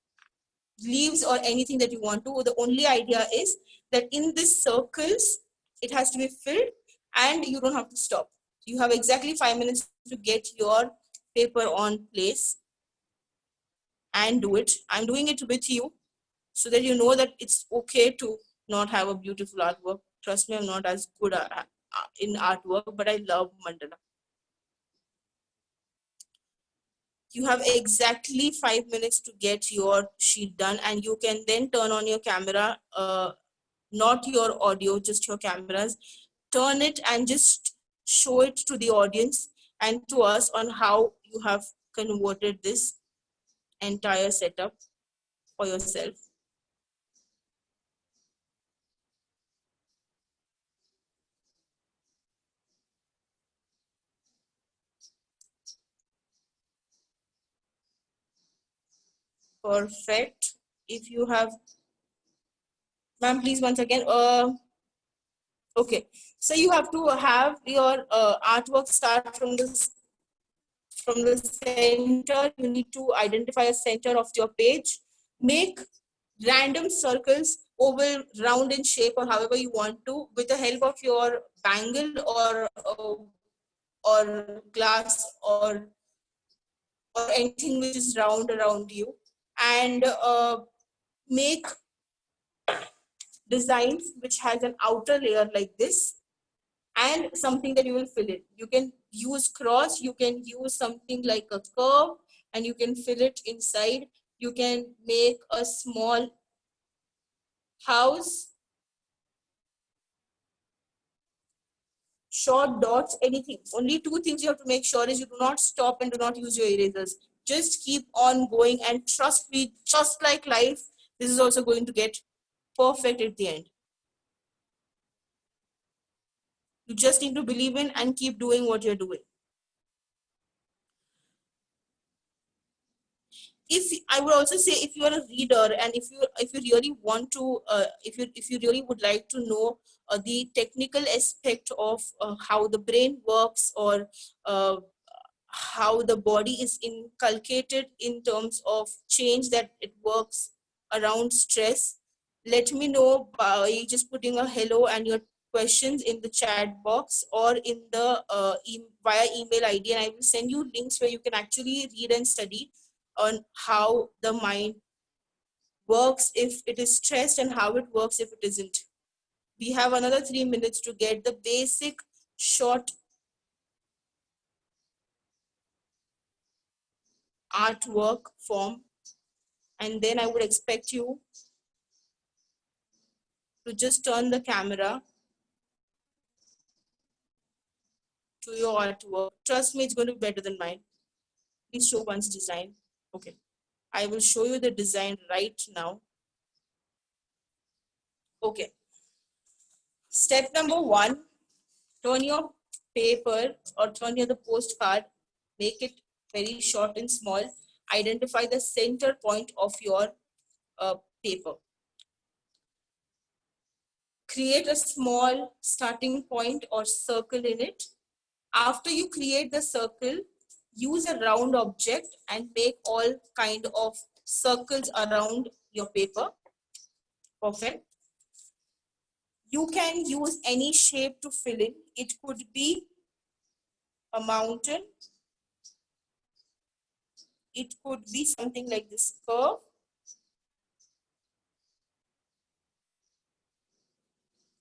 leaves or anything that you want to. The only idea is that in these circles, it has to be filled and you don't have to stop. You have exactly 5 minutes to get your paper on place and do it. I'm doing it with you so that you know that it's okay to not have a beautiful artwork. Trust me, I'm not as good in artwork, but I love mandala. You have exactly 5 minutes to get your sheet done, and you can then turn on your camera, not your audio, just your cameras. Turn it and just show it to the audience and to us on how you have converted this entire setup for yourself. Perfect. If you have, ma'am, please once again. Okay, so you have to have your artwork start from the center. You need to identify a center of your page. Make random circles, oval, round in shape, or however you want to, with the help of your bangle or glass or anything which is round around you, and make designs which has an outer layer like this and something that you will fill in. You can use cross, you can use something like a curve, and you can fill it inside. You can make a small house, short dots, anything. Only 2 things you have to make sure is you do not stop and do not use your erasers. Just keep on going, and trust me, just like life, this is also going to get perfect at the end. You just need to believe in and keep doing what you're doing. I would also say, if you are a reader and if you really want to, if you really would like to know the technical aspect of how the brain works, or how the body is inculcated in terms of change that it works around stress, let me know by just putting a hello and your questions in the chat box, or in the via email ID, and I will send you links where you can actually read and study on how the mind works if it is stressed and how it works if it isn't. We have another 3 minutes to get the basic short artwork form, and then I would expect you to just turn the camera to your artwork. Trust me, it's going to be better than mine. Please show one's design. Okay, I will show you the design right now. Okay, step number 1, turn your paper or turn your the postcard, make it very short and small. Identify the center point of your paper. Create a small starting point or circle in it. After you create the circle, use a round object and make all kind of circles around your paper. Perfect. You can use any shape to fill in. It could be a mountain. It could be something like this curve.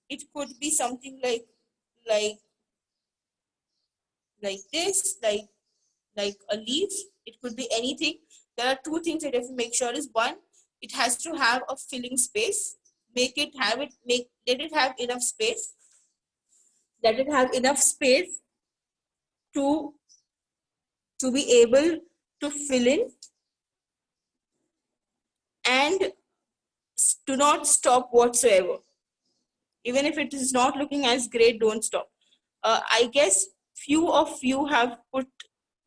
It could be something like this, like a leaf. It could be anything. There are 2 things that you have to make sure is, 1, it has to have a filling space. Let it have enough space. Let it have enough space to be able to fill in, and do not stop whatsoever. Even if it is not looking as great, don't stop. I guess few of you have put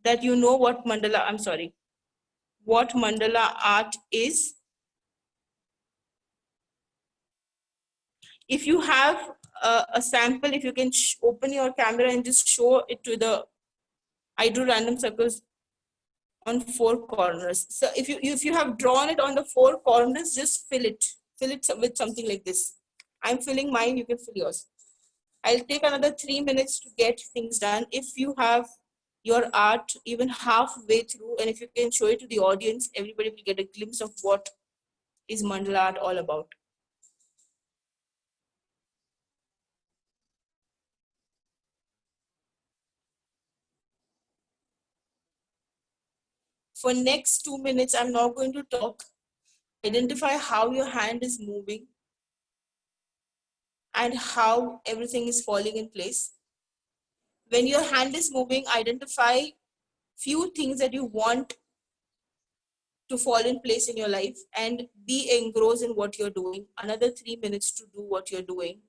that you know what mandala art is. If you have a sample, if you can open your camera and just show it to the, I drew random circles on 4 corners. So if you have drawn it on the 4 corners, just fill it with something like this. I'm filling mine, you can fill yours. I'll take another 3 minutes to get things done. If you have your art even halfway through, and if you can show it to the audience, everybody will get a glimpse of what is mandala art all about. For next 2 minutes, I'm not going to talk. Identify how your hand is moving and how everything is falling in place. When your hand is moving, identify few things that you want to fall in place in your life and be engrossed in what you're doing. Another 3 minutes to do what you're doing.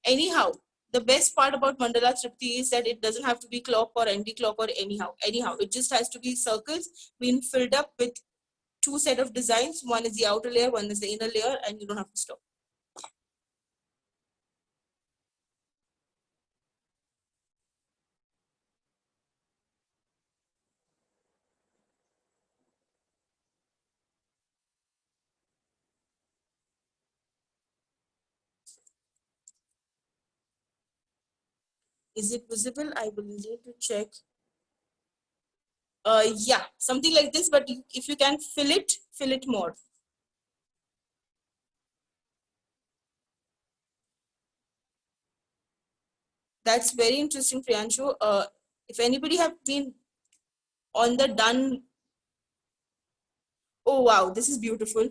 Anyhow, the best part about mandala tripti is that it doesn't have to be clock or anti-clock or anyhow. It just has to be circles being filled up with 2 set of designs. One is the outer layer, one is the inner layer, and you don't have to stop. Is it visible? I will need to check. Yeah, something like this, but if you can fill it more. That's very interesting, Priyanshu. If anybody have been on the done, oh wow, this is beautiful.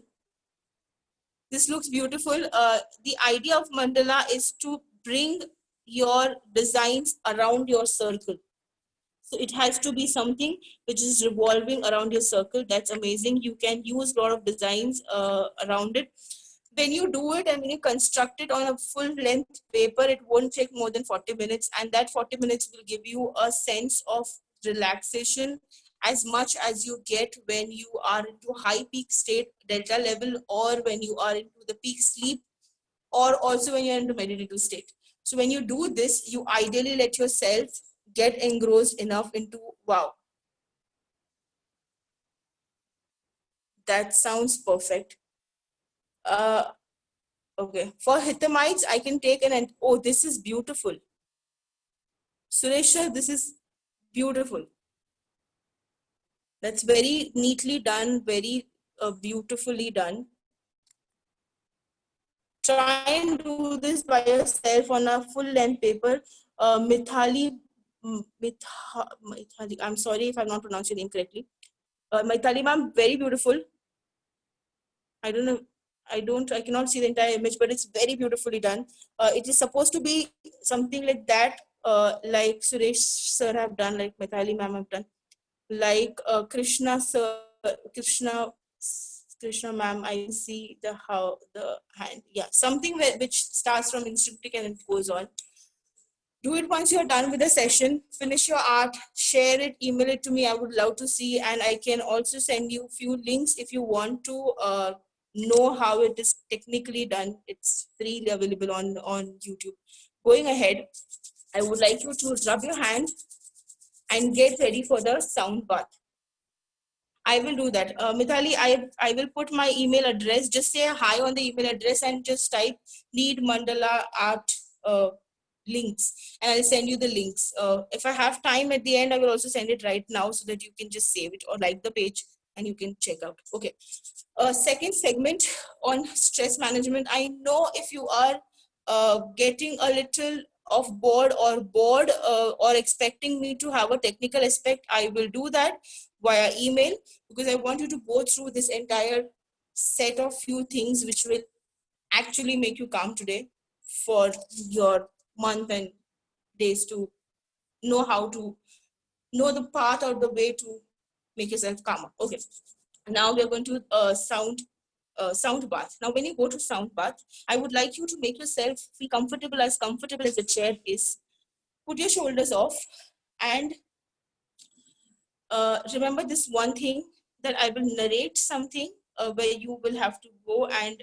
This looks beautiful. The idea of mandala is to bring your designs around your circle. So it has to be something which is revolving around your circle. That's amazing. You can use a lot of designs around it. when you do it and when you construct it on a full length paper, it won't take more than 40 minutes. And that 40 minutes will give you a sense of relaxation as much as you get when you are into high peak state, delta level, or when you are into the peak sleep, or also when you're into meditative state. So when you do this, you ideally let yourself get engrossed enough into, wow, that sounds perfect. Okay, for Hitamites, I can take oh, this is beautiful. Suresh, this is beautiful. That's very neatly done, very beautifully done. Try and do this by yourself on a full length paper. Mithali, I'm sorry if I'm not pronouncing your name correctly. Mithali ma'am, very beautiful. I don't know. I cannot see the entire image, but it's very beautifully done. It is supposed to be something like that, like Suresh sir have done, like Mithali ma'am have done, like Krishna sir, Krishna ma'am. I can see the hand. Yeah, something which starts from instinctive and it goes on. Do it once you're done with the session. Finish your art, share it, email it to me. I would love to see, and I can also send you a few links if you want to know how it is technically done. It's freely available on YouTube. Going ahead, I would like you to rub your hand and get ready for the sound bath. I will do that. Mithali, I will put my email address. Just say hi on the email address and just type need mandala art links, and I'll send you the links. If I have time at the end, I will also send it right now so that you can just save it or like the page and you can check out. Okay. Second segment on stress management. I know if you are getting a little of bored or expecting me to have a technical aspect, I will do that via email, because I want you to go through this entire set of few things which will actually make you calm today for your month and days, to know how to know the path or the way to make yourself calmer. Okay, now we are going to sound bath. Now when you go to sound bath, I would like you to make yourself feel comfortable as the chair is. Put your shoulders off and remember this one thing, that I will narrate something where you will have to go and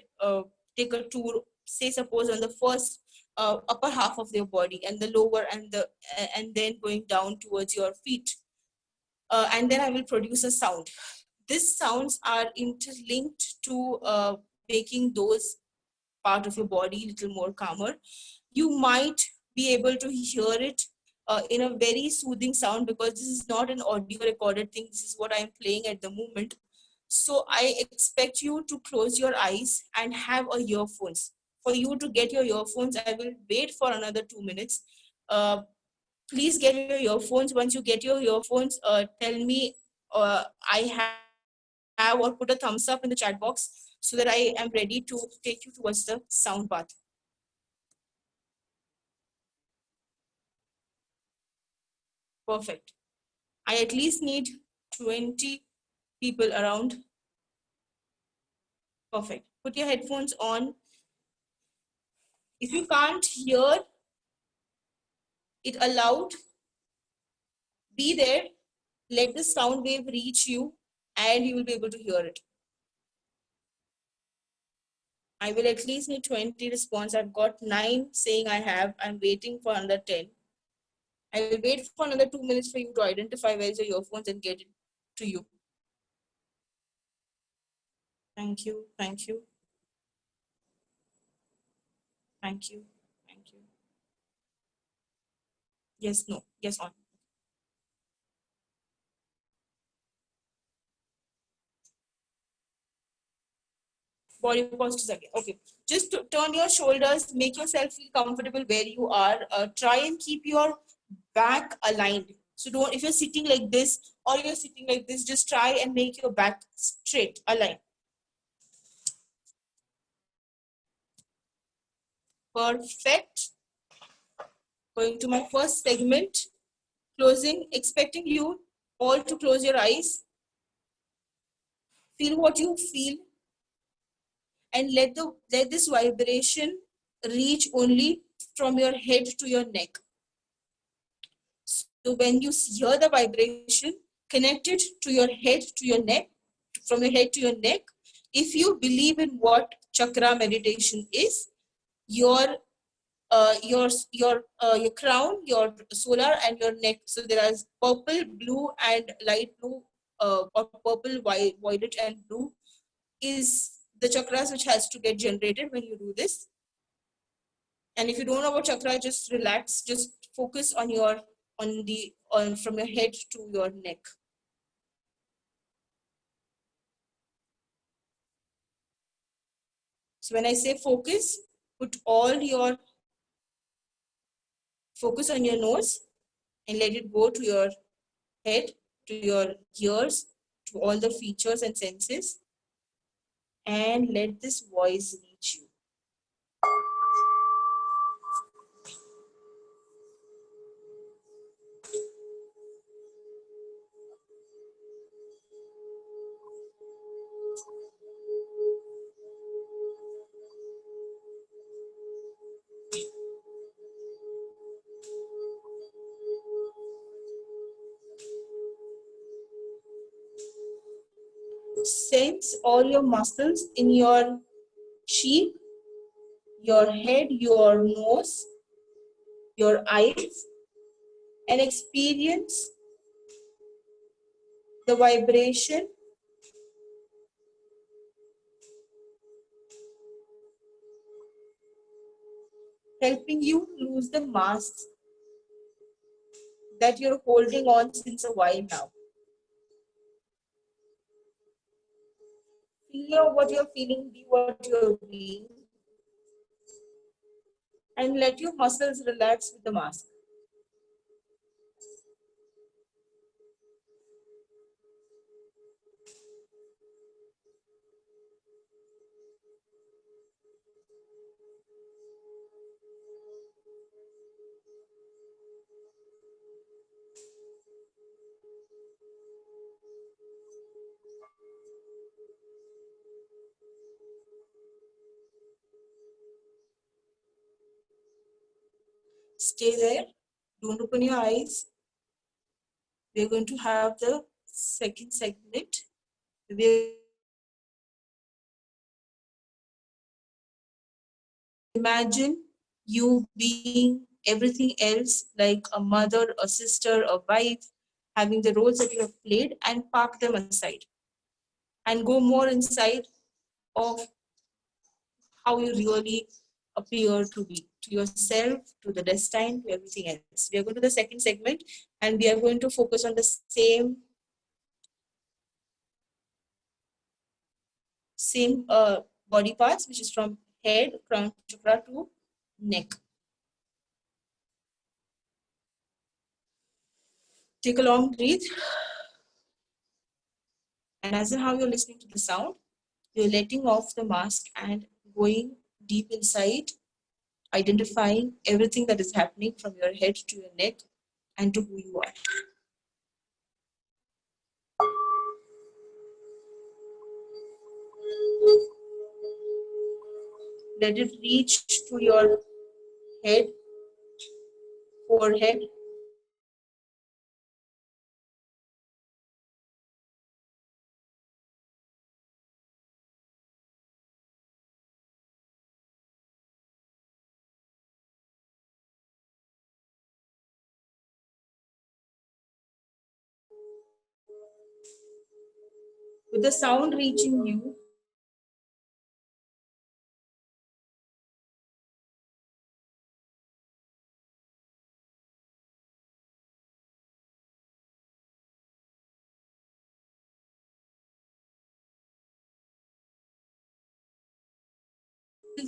take a tour, say suppose on the first upper half of your body and the lower and then going down towards your feet, and then I will produce a sound. These sounds are interlinked to making those part of your body a little more calmer. You might be able to hear it in a very soothing sound, because this is not an audio recorded thing. This is what I'm playing at the moment. So I expect you to close your eyes and have a earphones. For you to get your earphones, I will wait for another 2 minutes. Please get your earphones. Once you get your earphones, tell me I have, or put a thumbs up in the chat box so that I am ready to take you towards the sound bath. Perfect. I at least need 20 people around. Perfect. Put your headphones on. If you can't hear it aloud, be there. Let the sound wave reach you and you will be able to hear it. I will at least need 20 response. I've got 9 saying I have. I'm waiting for another 10. I will wait for another 2 minutes for you to identify where's your earphones and get it to you. Thank you. Thank you. Thank you. Thank you. Yes, no. Yes, on. Body postures again. Okay. Just turn your shoulders, make yourself feel comfortable where you are. Try and keep your back aligned. So don't, if you're sitting like this or you're sitting like this, just try and make your back straight, aligned. Perfect. Going to my first segment, closing, expecting you all to close your eyes. Feel what you feel. and let this vibration reach only from your head to your neck. So when you hear the vibration, connect it to your head to your neck, from your head to your neck. If you believe in what chakra meditation is, your crown, your solar, and your neck. So there is purple, blue, and light blue, or purple, violet, and blue is the chakras which has to get generated when you do this. And if you don't know about chakra, just relax. Just focus on from your head to your neck. So when I say focus, put all your focus on your nose and let it go to your head, to your ears, to all the features and senses, and let this voice reach you. Sense all your muscles in your cheek, your head, your nose, your eyes, and experience the vibration helping you lose the masks that you're holding on since a while now. Feel what you're feeling, be what you're being, and let your muscles relax with the mask. Stay there. Don't open your eyes. We're going to have the second segment. We're imagine you being everything else, like a mother, a sister, a wife, having the roles that you have played, and park them aside and go more inside of how you really appear to be, to yourself, to the destiny, to everything else. We are going to the second segment, and we are going to focus on the same body parts, which is from head, crown chakra to neck. Take a long breath. And as in how you're listening to the sound, you're letting off the mask and going deep inside, identifying everything that is happening from your head to your neck and to who you are. Let it reach to your head, forehead, with the sound reaching you.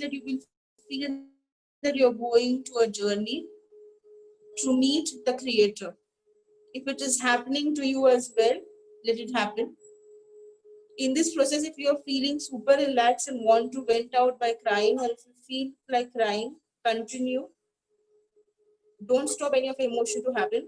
That you will feel that you're going to a journey to meet the Creator. If it is happening to you as well, let it happen. In this process, if you're feeling super relaxed and want to vent out by crying, or if you feel like crying, continue. Don't stop any of the emotion to happen.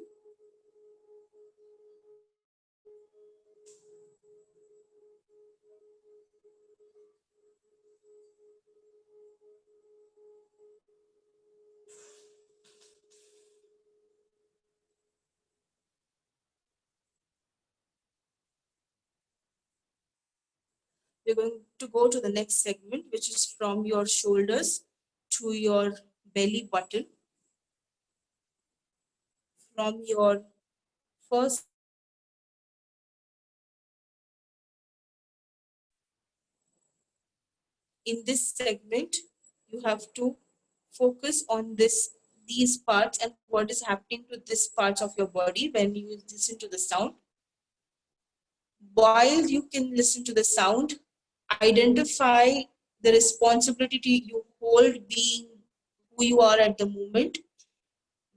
we're going to go to the next segment, which is from your shoulders to your belly button. From your first in this segment, you have to focus on these parts and what is happening to this parts of your body when you listen to the sound. While you can listen to the sound, identify the responsibility you hold being who you are at the moment,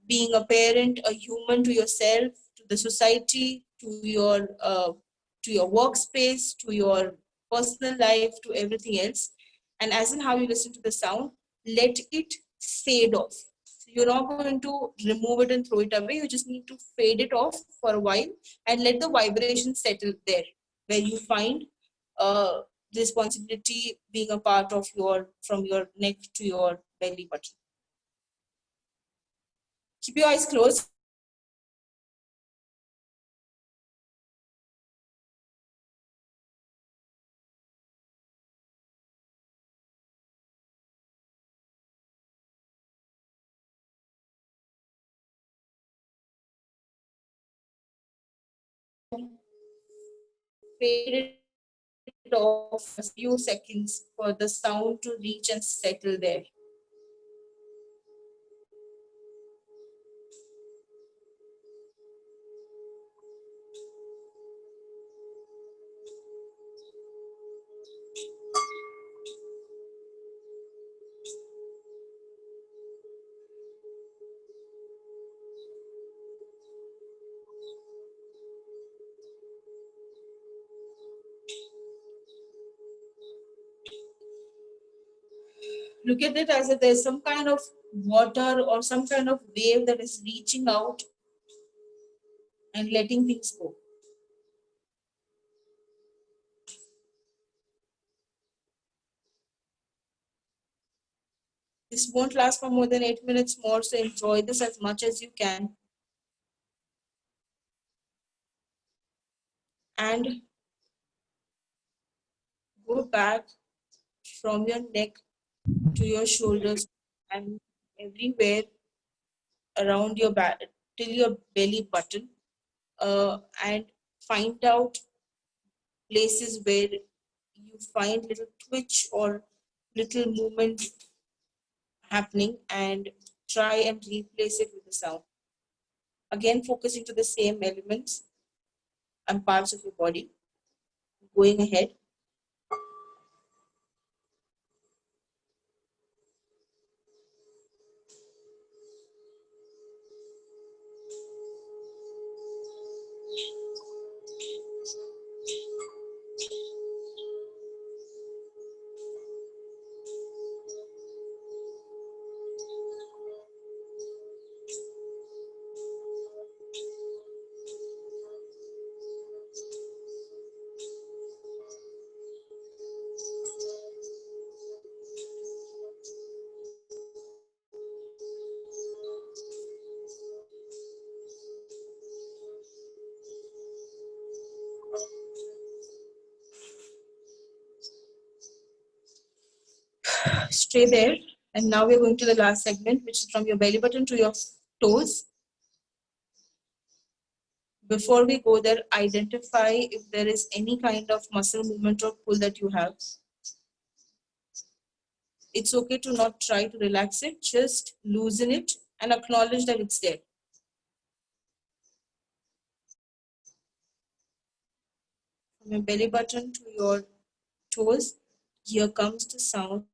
being a parent, a human to yourself, to the society, to your workspace, to your personal life, to everything else. And as in how you listen to the sound, let it fade off. So you're not going to remove it and throw it away. You just need to fade it off for a while and let the vibration settle there, where you find responsibility being a part of from your neck to your belly button. Keep your eyes closed. Fade it off a few seconds for the sound to reach and settle there. Look at it as if there's some kind of water or some kind of wave that is reaching out and letting things go. This won't last for more than 8 minutes more, so enjoy this as much as you can. And go back from your neck to your shoulders and everywhere around your back till your belly button, and find out places where you find little twitch or little movement happening and try and replace it with the sound. Again, focusing to the same elements and parts of your body. Going ahead. Stay there. And now we're going to the last segment, which is from your belly button to your toes. Before we go there, identify if there is any kind of muscle movement or pull that you have. It's okay to not try to relax it, just loosen it and acknowledge that it's there. From your belly button to your toes, here comes the sound.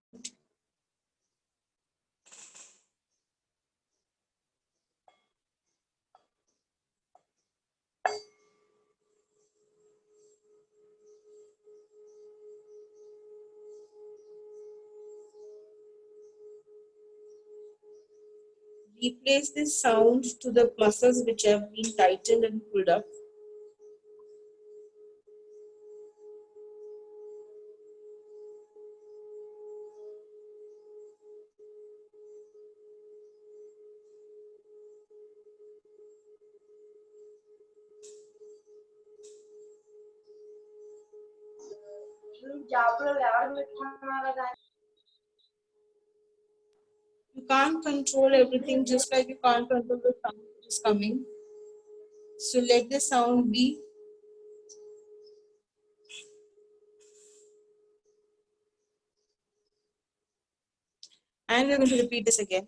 Replace this sound to the muscles which have been tightened and pulled up. You can't control everything, just like you can't control the sound which is coming. So let the sound be. And we're going to repeat this again.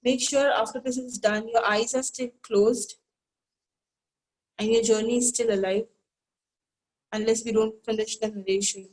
Make sure after this is done, your eyes are still closed and your journey is still alive, unless we don't finish the narration.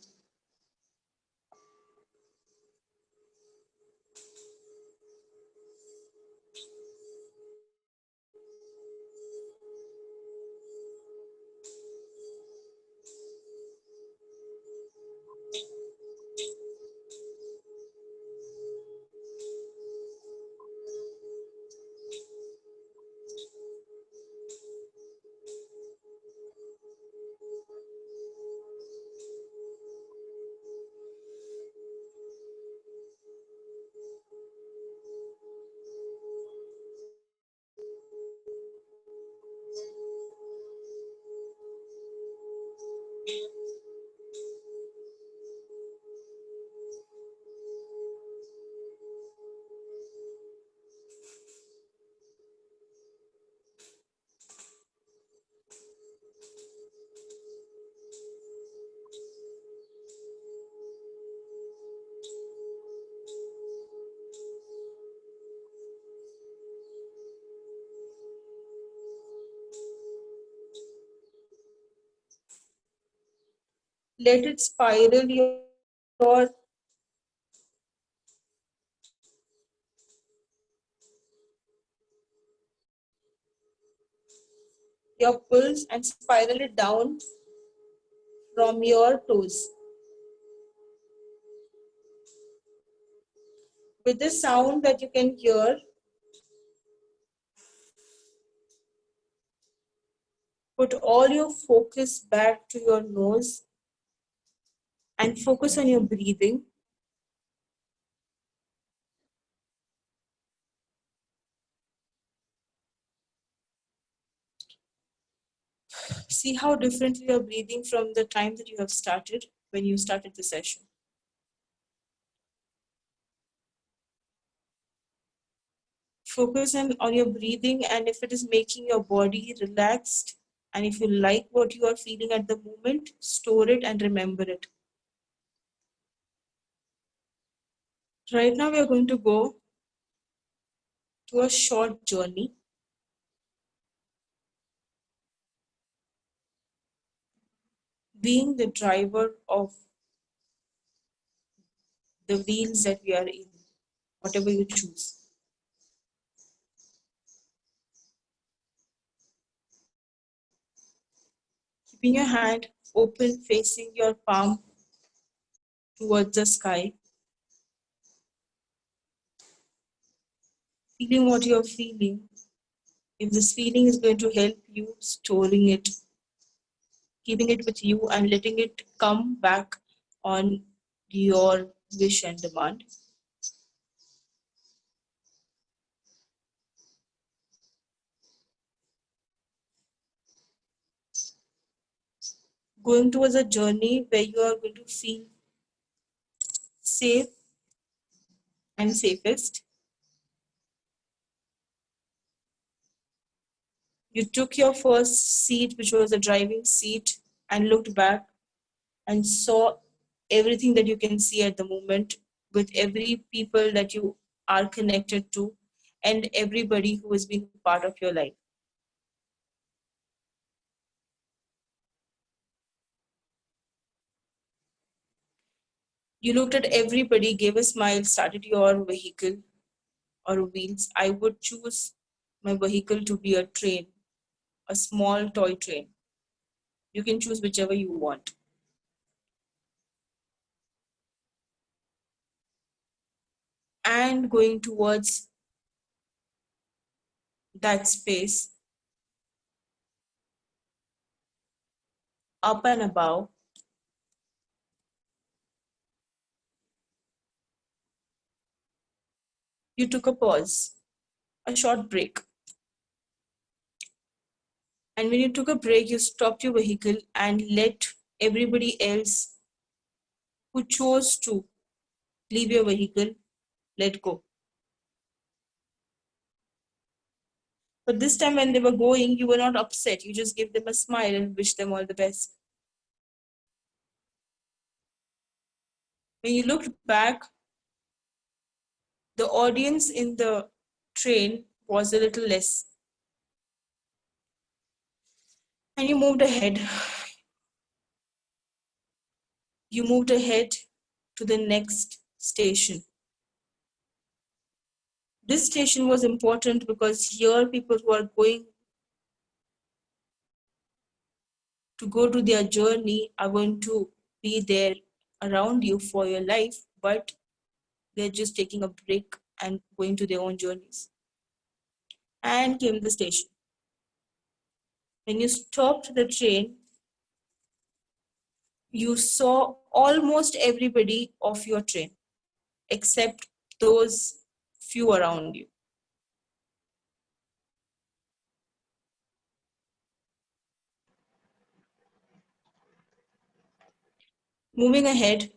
Let it spiral your pulse and spiral it down from your toes. With the sound that you can hear, put all your focus back to your nose and focus on your breathing. See how differently you're breathing from the time that you have started, when you started the session. Focus on your breathing, and if it is making your body relaxed, and if you like what you are feeling at the moment, store it and remember it. Right now we are going to go to a short journey. Being the driver of the wheels that we are in, whatever you choose. Keeping your hand open, facing your palm towards the sky. Feeling what you're feeling. If this feeling is going to help you, storing it, keeping it with you and letting it come back on your wish and demand. Going towards a journey where you are going to feel safe and safest. You took your first seat, which was the driving seat, and looked back and saw everything that you can see at the moment with every people that you are connected to and everybody who has been part of your life. You looked at everybody, gave a smile, started your vehicle or wheels. I would choose my vehicle to be a train, a small toy train. You can choose whichever you want. And going towards that space, up and above, you took a pause, a short break. And when you took a break, you stopped your vehicle and let everybody else who chose to leave your vehicle let go. But this time when they were going, you were not upset. You just gave them a smile and wished them all the best. When you looked back, the audience in the train was a little less. And you moved ahead. You moved ahead to the next station. This station was important because here people who are going to go to their journey are going to be there around you for your life, but they're just taking a break and going to their own journeys. And came the station. When you stopped the train, you saw almost everybody off your train, except those few around you. Moving ahead,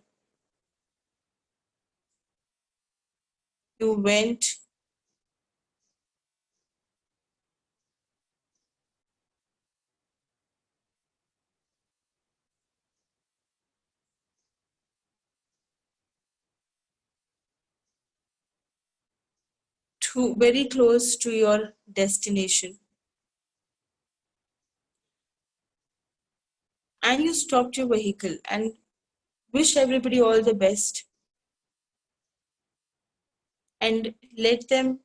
you went to very close to your destination. And you stopped your vehicle and wished everybody all the best and let them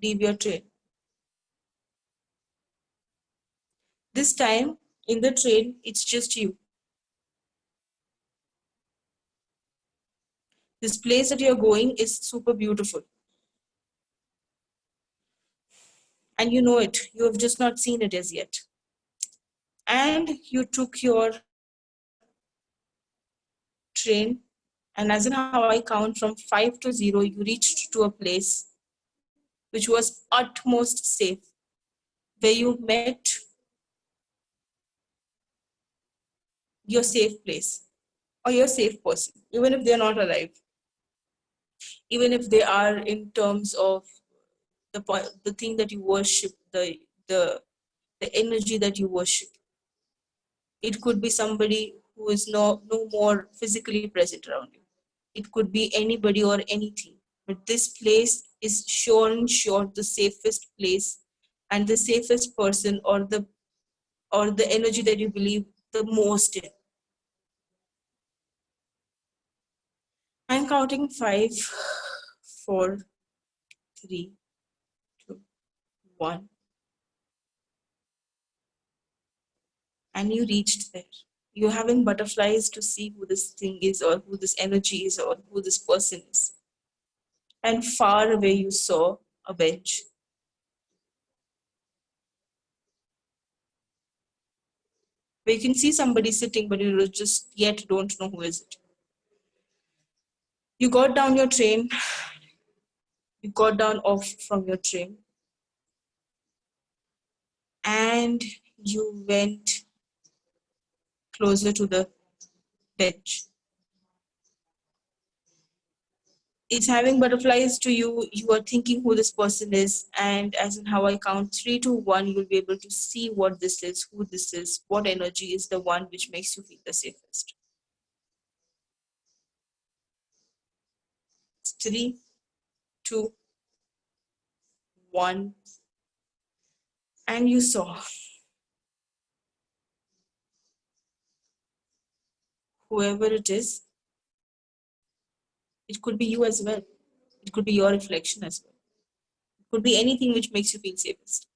leave your train. This time in the train, it's just you. This place that you're going is super beautiful. And you know it. You have just not seen it as yet. And you took your train, and as in how I count from 5 to 0, you reached to a place which was utmost safe, where you met your safe place or your safe person, even if they're not alive, even if they are in terms of the thing that you worship, the energy that you worship. It could be somebody who is no more physically present around you. It could be anybody or anything. But this place is sure and sure the safest place and the safest person or the energy that you believe the most in. I'm counting 5, 4, 3, 2, 1. And you reached there. You're having butterflies to see who this thing is or who this energy is or who this person is. And far away you saw a bench. Where you can see somebody sitting, but you just yet don't know who is it. You got down your train. You got down off from your train. And you went closer to the bench. It's having butterflies to you. You are thinking who this person is. And as in how I count 3 to 1, you will be able to see what this is, who this is, what energy is the one which makes you feel the safest. 3, 2, 1. And you saw whoever it is. It could be you as well. It could be your reflection as well. It could be anything which makes you feel safest.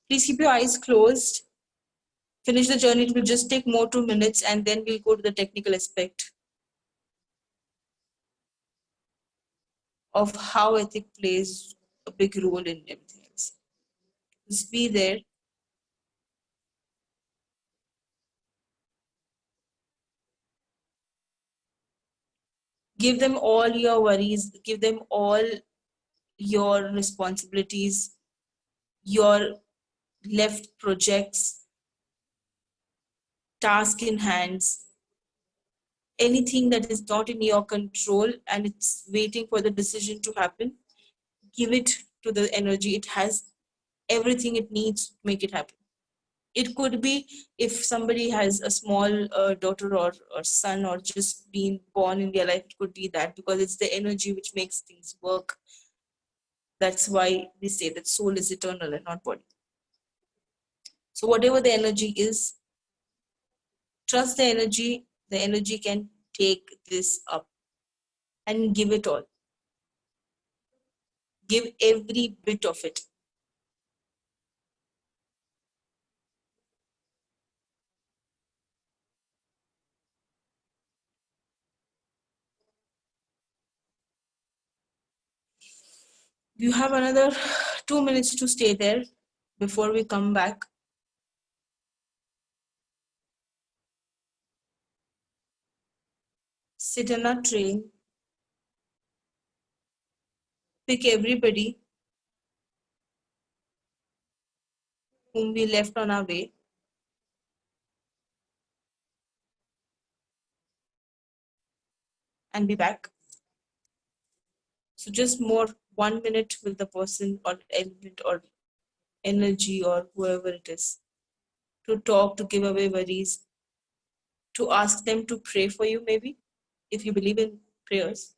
Please keep your eyes closed. Finish the journey. It will just take more 2 minutes and then we'll go to the technical aspect of how ethic plays a big role in everything else. Just be there. Give them all your worries, give them all your responsibilities, your left projects, task in hands, anything that is not in your control and it's waiting for the decision to happen. Give it to the energy. It has everything it needs to make it happen. It could be if somebody has a small daughter or son or just been born in their life, it could be that, because it's the energy which makes things work. That's why we say that soul is eternal and not body. So whatever the energy is, trust the energy. The energy can take this up and give it all. Give every bit of it. You have another 2 minutes to stay there before we come back. Sit in a train. Pick everybody whom we left on our way. And be back. So just more 1 minute with the person or element or energy or whoever it is, to talk, to give away worries, to ask them to pray for you maybe, if you believe in prayers,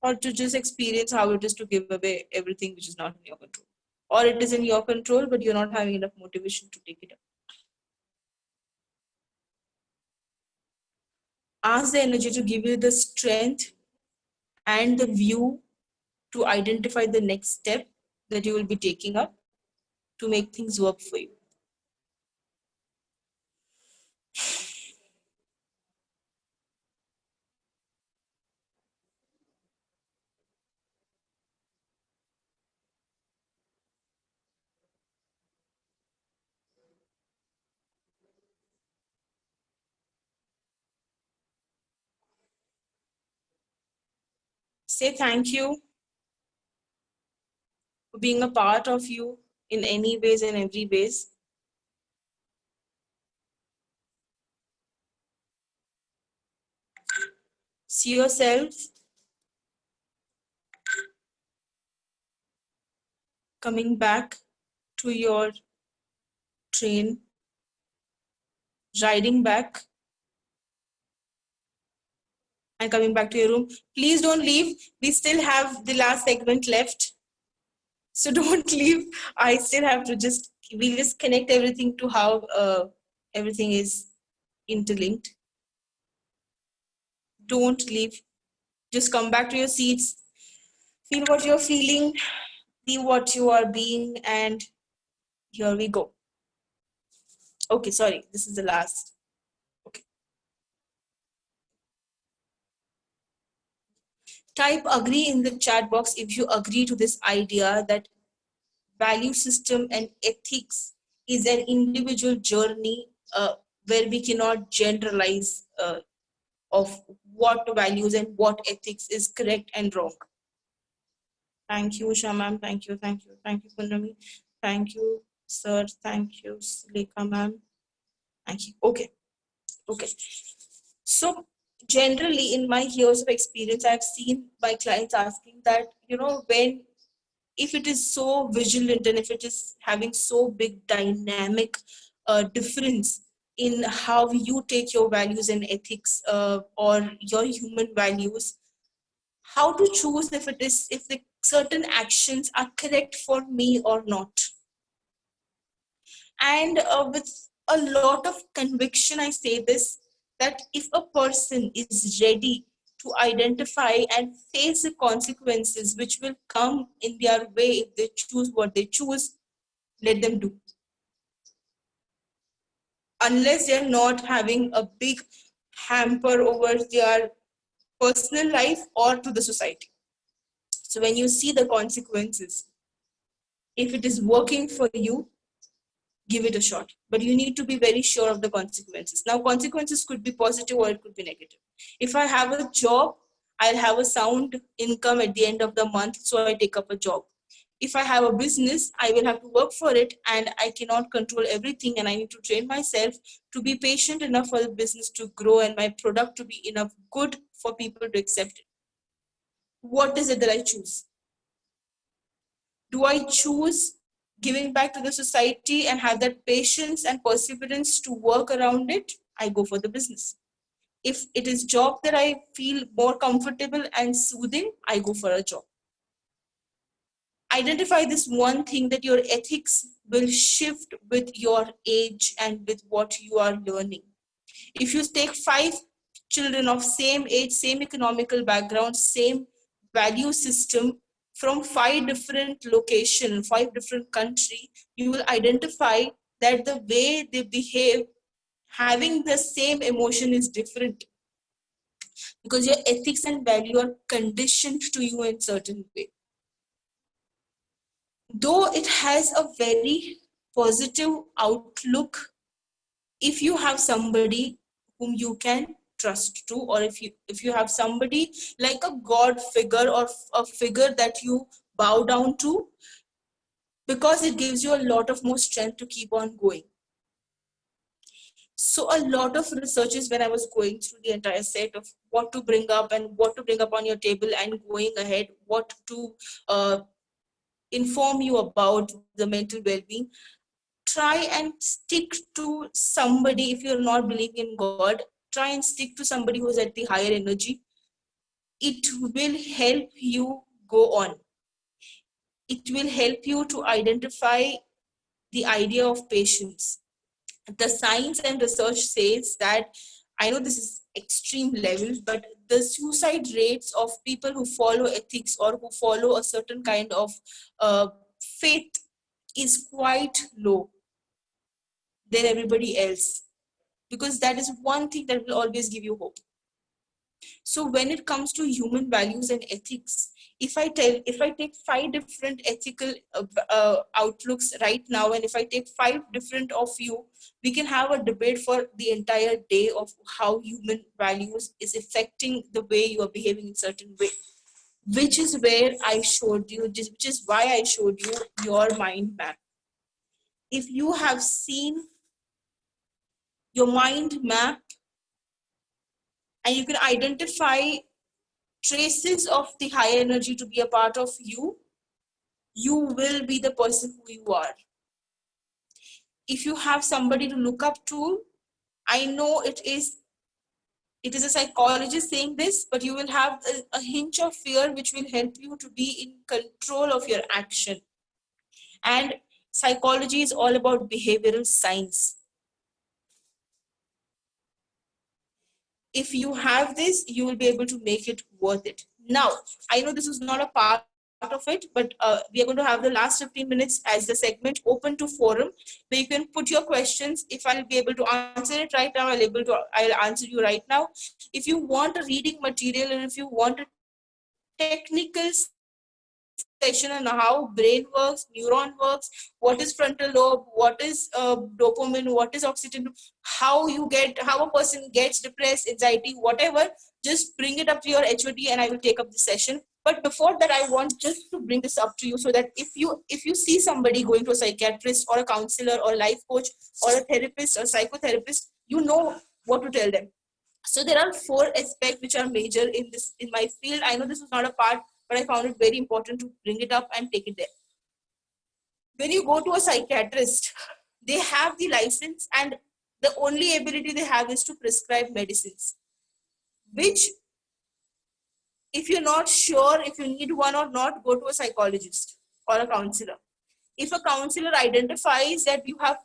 or to just experience how it is to give away everything which is not in your control. Or it is in your control, but you're not having enough motivation to take it up. Ask the energy to give you the strength and the view to identify the next step that you will be taking up to make things work for you. Say thank you for being a part of you in any ways and every ways. See yourself coming back to your train, riding back and coming back to your room. Please don't leave. We still have the last segment left. So don't leave. I still have to we'll just connect everything to how everything is interlinked. Don't leave. Just come back to your seats. Feel what you're feeling. Be what you are being. And here we go. Okay, sorry. This is the last. Okay. Type agree in the chat box if you agree to this idea that value system and ethics is an individual journey where we cannot generalize of what values and what ethics is correct and wrong. Thank you, Shamam. Thank you, thank you, thank you, Punami. Thank you, sir. Thank you, Lekha ma'am. Thank you. Okay. Okay. So generally in my years of experience, I've seen my clients asking that, if it is so vigilant and if it is having so big dynamic difference in how you take your values and ethics or your human values, how to choose if the certain actions are correct for me or not. And with a lot of conviction, I say this, that if a person is ready to identify and face the consequences which will come in their way if they choose what they choose, let them do. Unless they're not having a big hamper over their personal life or to the society. So when you see the consequences, if it is working for you, give it a shot. But you need to be very sure of the consequences. Now, consequences could be positive or it could be negative. If I have a job I'll have a sound income at the end of the month, so I take up a job. If I have a business, I will have to work for it, and I cannot control everything, and I need to train myself to be patient enough for the business to grow and my product to be enough good for people to accept it. What is it that I choose? Do I choose giving back to the society and have that patience and perseverance to work around it? I go for the business. If it is job that I feel more comfortable and soothing, I go for a job. Identify this one thing, that your ethics will shift with your age and with what you are learning. If you take 5 children of same age, same economical background, same value system from 5 different locations, 5 different countries, you will identify that the way they behave, having the same emotion, is different, because your ethics and value are conditioned to you in certain way. Though it has a very positive outlook, if you have somebody whom you can trust to, or if you have somebody like a god figure or a figure that you bow down to, because it gives you a lot of more strength to keep on going. So a lot of researches, when I was going through the entire set of what to bring up and what to bring up on your table and going ahead, what to inform you about the mental well-being, try and stick to somebody. If you're not believing in God, try and stick to somebody who's at the higher energy. It will help you go on. It will help you to identify the idea of patience. The science and research says that, I know this is extreme level, but the suicide rates of people who follow ethics or who follow a certain kind of faith is quite low than everybody else, because that is one thing that will always give you hope. So when it comes to human values and ethics, if I take 5 different ethical outlooks right now, and if I take 5 different of you, we can have a debate for the entire day of how human values is affecting the way you are behaving in certain way, which is where I showed you, which is why I showed you your mind map. If you have seen your mind map and you can identify traces of the higher energy to be a part of you, you will be the person who you are. If you have somebody to look up to, I know it is a psychologist saying this, but you will have a hint of fear which will help you to be in control of your action. And psychology is all about behavioral science. If you have this, you will be able to make it worth it. Now, I know this is not a part of it, but we are going to have the last 15 minutes as the segment open to forum, where you can put your questions. If I'll be able to answer it right now, I'll answer you right now. If you want a reading material, and if you want a technical session on how brain works, neuron works, what is frontal lobe, what is dopamine, what is oxytocin, how a person gets depressed, anxiety, whatever, just bring it up to your HOD and I will take up the session. But before that, I want just to bring this up to you, so that if you see somebody going to a psychiatrist or a counselor or a life coach or a therapist or psychotherapist, you know what to tell them. So there are 4 aspects which are major in my field. I know this is not a part, but I found it very important to bring it up and take it there. When you go to a psychiatrist, they have the license, and the only ability they have is to prescribe medicines, which, if you're not sure if you need one or not, go to a psychologist or a counselor. If a counselor identifies that you have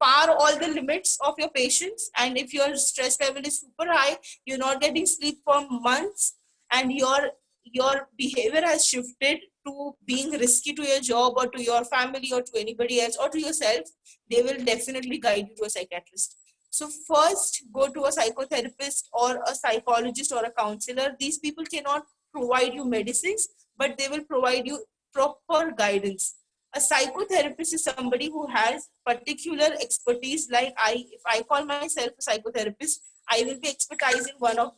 par all the limits of your patients, and if your stress level is super high, you're not getting sleep for months, and your behavior has shifted to being risky to your job or to your family or to anybody else or to yourself, they will definitely guide you to a psychiatrist. So first, go to a psychotherapist or a psychologist or a counselor. These people cannot provide you medicines, but they will provide you proper guidance. A psychotherapist is somebody who has particular expertise. Like if I call myself a psychotherapist, I will be expertise in one of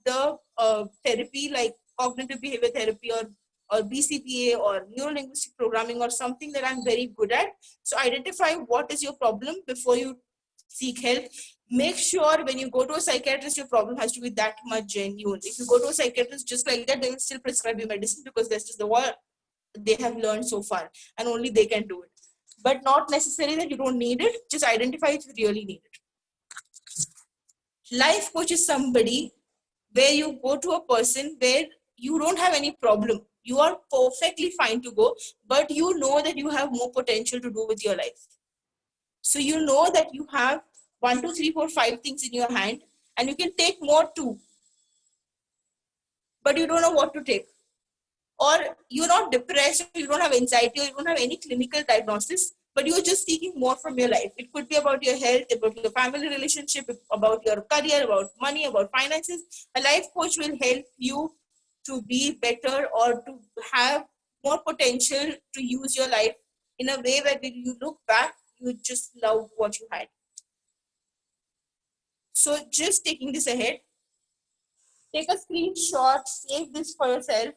the therapy like cognitive behavior therapy or BCPA or neuro-linguistic programming or something that I'm very good at. So identify what is your problem before you seek help. Make sure when you go to a psychiatrist, your problem has to be that much genuine. If you go to a psychiatrist just like that, they will still prescribe you medicine because that's just the what they have learned so far and only they can do it. But not necessarily that you don't need it, just identify if you really need it. Life coach is somebody where you go to a person where you don't have any problem. You are perfectly fine to go, but you know that you have more potential to do with your life. So you know that you have 1, 2, 3, 4, 5 things in your hand and you can take more too, but you don't know what to take. Or you're not depressed, or you don't have anxiety, or you don't have any clinical diagnosis, but you're just seeking more from your life. It could be about your health, about your family relationship, about your career, about money, about finances. A life coach will help you to be better or to have more potential to use your life in a way where when you look back, you just love what you had. So just taking this ahead, take a screenshot, save this for yourself,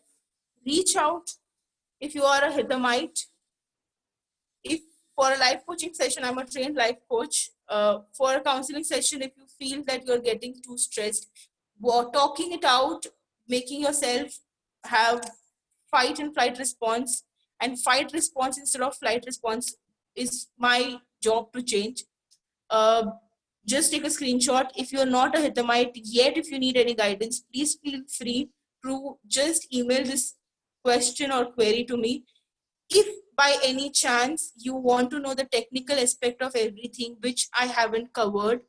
reach out if you are a HITAMite. If for a life coaching session, I'm a trained life coach. For a counseling session, if you feel that you're getting too stressed, talking it out, making yourself have fight and flight response, and fight response instead of flight response is my job to change. Just take a screenshot. If you're not a HITAMite yet, if you need any guidance, please feel free to just email this question or query to me. If by any chance you want to know the technical aspect of everything which I haven't covered,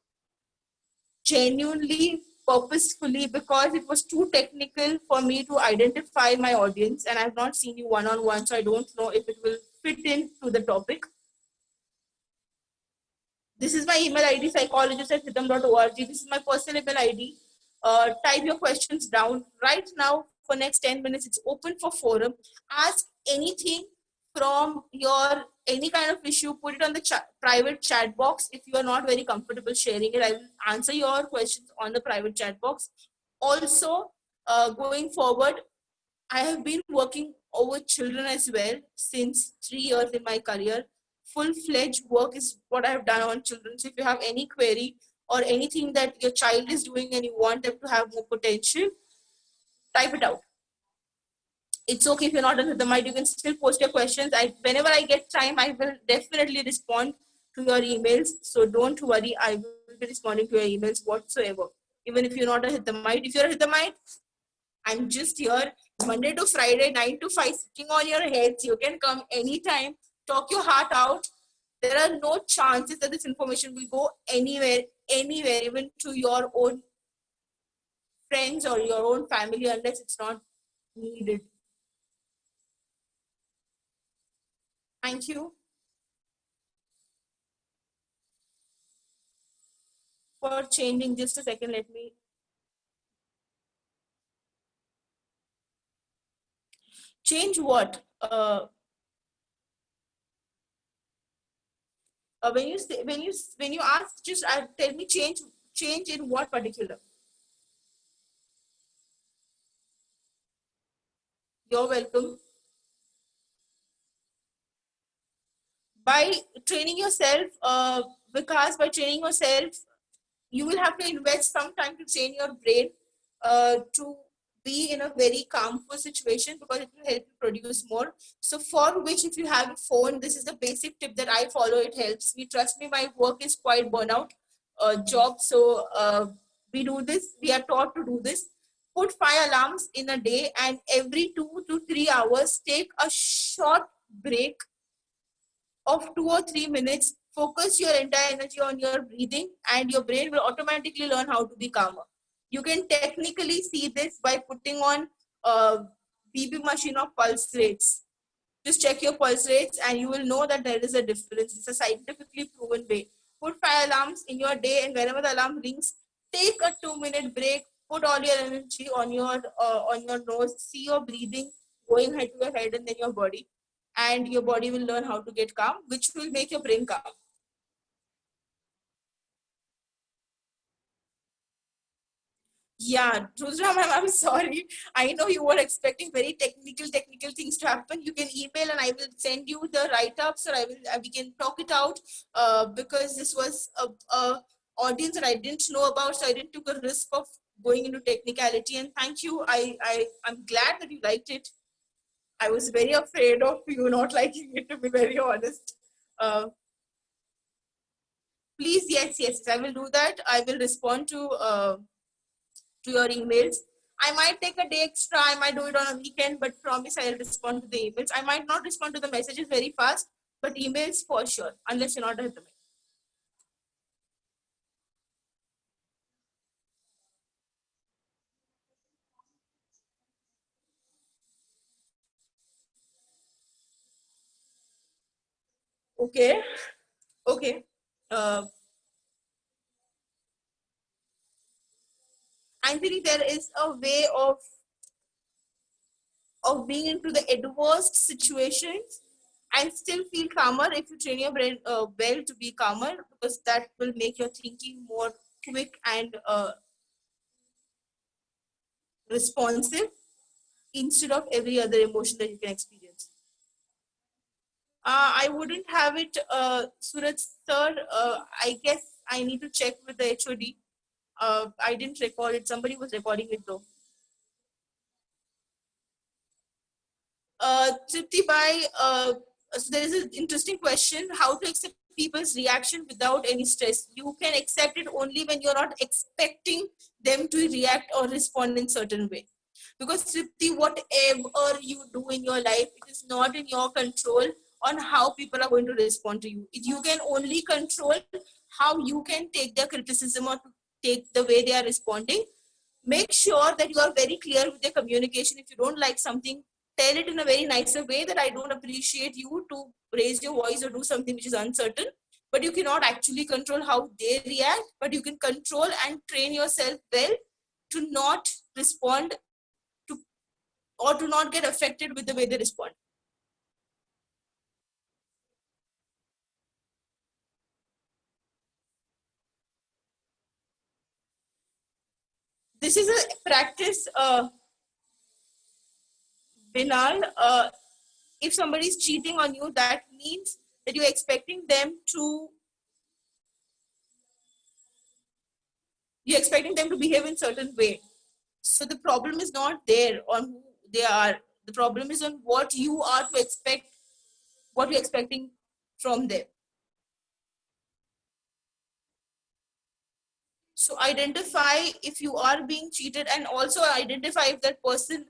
genuinely, purposefully, because it was too technical for me to identify my audience and I've not seen you one-on-one, so I don't know if it will fit into the topic. This is my email ID, psychologist@hitam.org. This is my personal email ID. Type your questions down right now for next 10 minutes. It's open for forum. Ask anything from your any kind of issue. Put it on the private chat box. If you are not very comfortable sharing it, I will answer your questions on the private chat box. Also, going forward, I have been working over children as well since 3 years in my career. Full-fledged work is what I have done on children. So if you have any query or anything that your child is doing and you want them to have more potential, type it out. It's okay if you're not on the mic, you can still post your questions. Whenever I get time, I will definitely respond to your emails. So don't worry, I will be responding to your emails whatsoever. Even if you're not a HITAMite. If you're a HITAMite, I'm just here Monday to Friday, 9 to 5, sitting on your heads. You can come anytime, talk your heart out. There are no chances that this information will go anywhere, even to your own friends or your own family unless it's not needed. Thank you for changing. Just a second, let me. Change what? When you ask, just tell me change in what particular? You're welcome. By training yourself, because by training yourself, you will have to invest some time to train your brain to be in a very calmful situation because it will help you produce more. So for which, if you have a phone, this is the basic tip that I follow. It helps me. Trust me, my work is quite burnout job. So we do this. We are taught to do this. Put 5 alarms in a day, and every 2 to 3 hours, take a short break of 2 or 3 minutes. Focus your entire energy on your breathing and your brain will automatically learn how to be calmer. You can technically see this by putting on a BB machine of pulse rates. Just check your pulse rates and you will know that there is a difference. It's a scientifically proven way. Put 5 alarms in your day, and whenever the alarm rings, take a 2-minute break. Put all your energy on your nose. See your breathing going head to your head and then your body. And your body will learn how to get calm, which will make your brain calm. Yeah, Rudra, ma'am, I'm sorry. I know you were expecting very technical things to happen. You can email and I will send you the write-ups, or we can talk it out, because this was a audience that I didn't know about, so I didn't took a risk of going into technicality. And thank you. I'm glad that you liked it. I was very afraid of you not liking it, to be very honest. Uh, Please, yes, I will do that. I will respond to your emails. I might take a day extra. I might do it on a weekend, but promise I'll respond to the emails. I might not respond to the messages very fast, but emails for sure, unless you're not at the mail. Okay, okay. I think there is a way of being into the adverse situations and still feel calmer if you train your brain well to be calmer, because that will make your thinking more quick and responsive instead of every other emotion that you can experience. I wouldn't have it, Suraj sir. I guess I need to check with the HOD. I didn't record it. Somebody was recording it though. Tripti Bhai, so there is an interesting question: how to accept people's reaction without any stress? You can accept it only when you're not expecting them to react or respond in certain way. Because Tripti, whatever you do in your life, it is not in your control on how people are going to respond to you. You can only control how you can take their criticism or take the way they are responding. Make sure that you are very clear with your communication. If you don't like something, tell it in a very nicer way that I don't appreciate you to raise your voice or do something which is uncertain. But you cannot actually control how they react, but you can control and train yourself well to not respond to, or to not get affected with the way they respond. This is a practice, Binal. If somebody is cheating on you, that means that you're expecting them to behave in certain way. So the problem is not there on who they are. The problem is on what you are to expect, what you're expecting from them. So identify if you are being cheated, and also identify if that person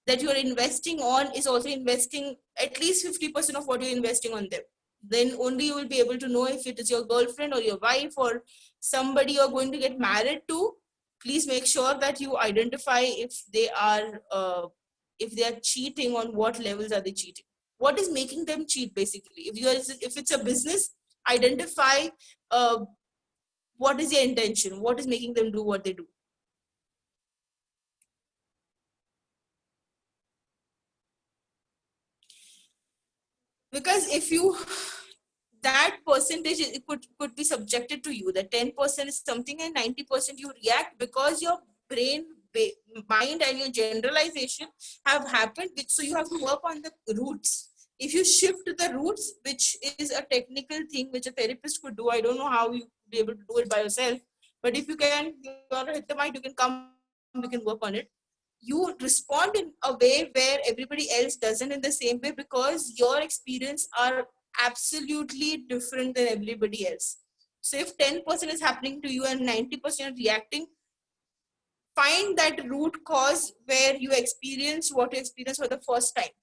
that you're investing on is also investing at least 50% of what you're investing on them. Then only you will be able to know if it is your girlfriend or your wife or somebody you're going to get married to. Please make sure that you identify if they are cheating, on what levels are they cheating. What is making them cheat, basically? If it's a business, identify what is their intention, what is making them do what they do. Because if you, that percentage, it could be subjected to you, that 10% is something and 90% you react because your brain, mind and your generalization have happened, so you have to work on the roots. If you shift the roots, which is a technical thing which a therapist could do, I don't know how you be able to do it by yourself, but if you can, you're a HITAMite, you can come, we can work on it. You respond in a way where everybody else doesn't in the same way, because your experience are absolutely different than everybody else. So if 10% is happening to you and 90% reacting, find that root cause where you experience what you experience for the first time.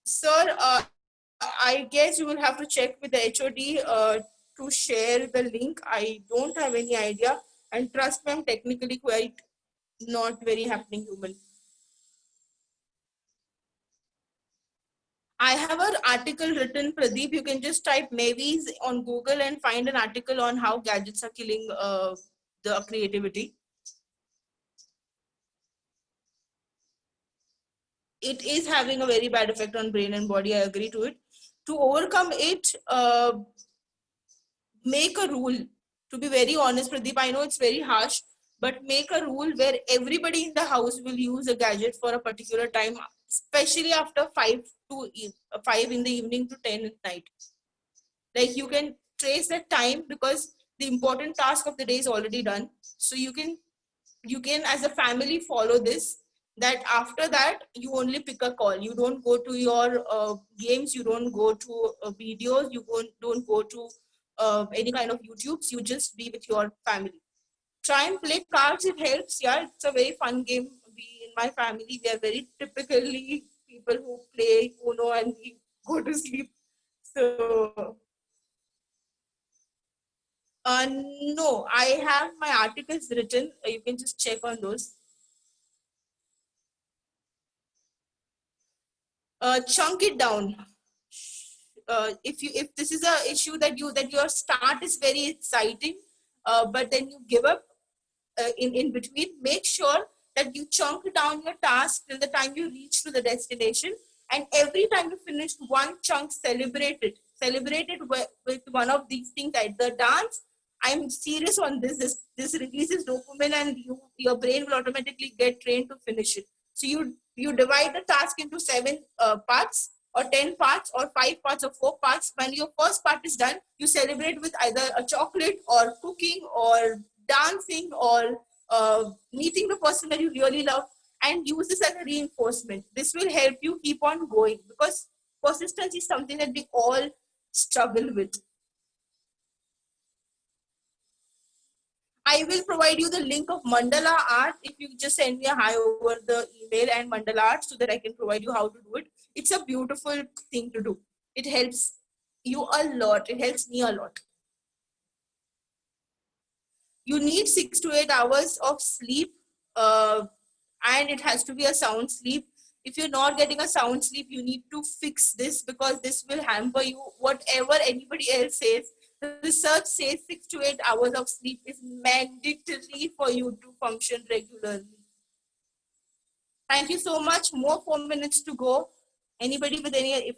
Sir, I guess you will have to check with the HOD to share the link. I don't have any idea, and trust me, I'm technically quite not very happening human. I have an article written, Pradeep. You can just type Mavis on Google and find an article on how gadgets are killing the creativity. It is having a very bad effect on brain and body. I agree to it. To overcome it, make a rule. To be very honest, Pradeep, I know it's very harsh, but make a rule where everybody in the house will use a gadget for a particular time, especially after 5 in the evening to 10 at night. Like you can trace the time because the important task of the day is already done. So you can as a family follow this, that after that you only pick a call. You don't go to your games, you don't go to videos, you don't go to any kind of YouTubes. You just be with your family. Try and play cards, it helps. Yeah, it's a very fun game. We in my family, we are very typically people who play Uno and we go to sleep. So no, I have my articles written. You can just check on those. Chunk it down. If this is a issue that your start is very exciting, but then you give up in between, make sure that you chunk down your task till the time you reach to the destination, and every time you finish one chunk, celebrate it with one of these things, like the dance. I'm serious on this releases dopamine, and your brain will automatically get trained to finish it. So you divide the task into 7 parts or 10 parts or 5 parts or 4 parts. When your first part is done, you celebrate with either a chocolate or cooking or dancing or meeting the person that you really love, and use this as a reinforcement. This will help you keep on going, because persistence is something that we all struggle with. I will provide you the link of mandala art if you just send me a hi over the email and mandala art, so that I can provide you how to do it. It's a beautiful thing to do. It helps you a lot. It helps me a lot. You need 6 to 8 hours of sleep, and it has to be a sound sleep. If you're not getting a sound sleep, you need to fix this, because this will hamper you. Whatever anybody else says, the research says 6 to 8 hours of sleep is mandatory for you to function regularly. Thank you so much. More 4 minutes to go. Anybody with any?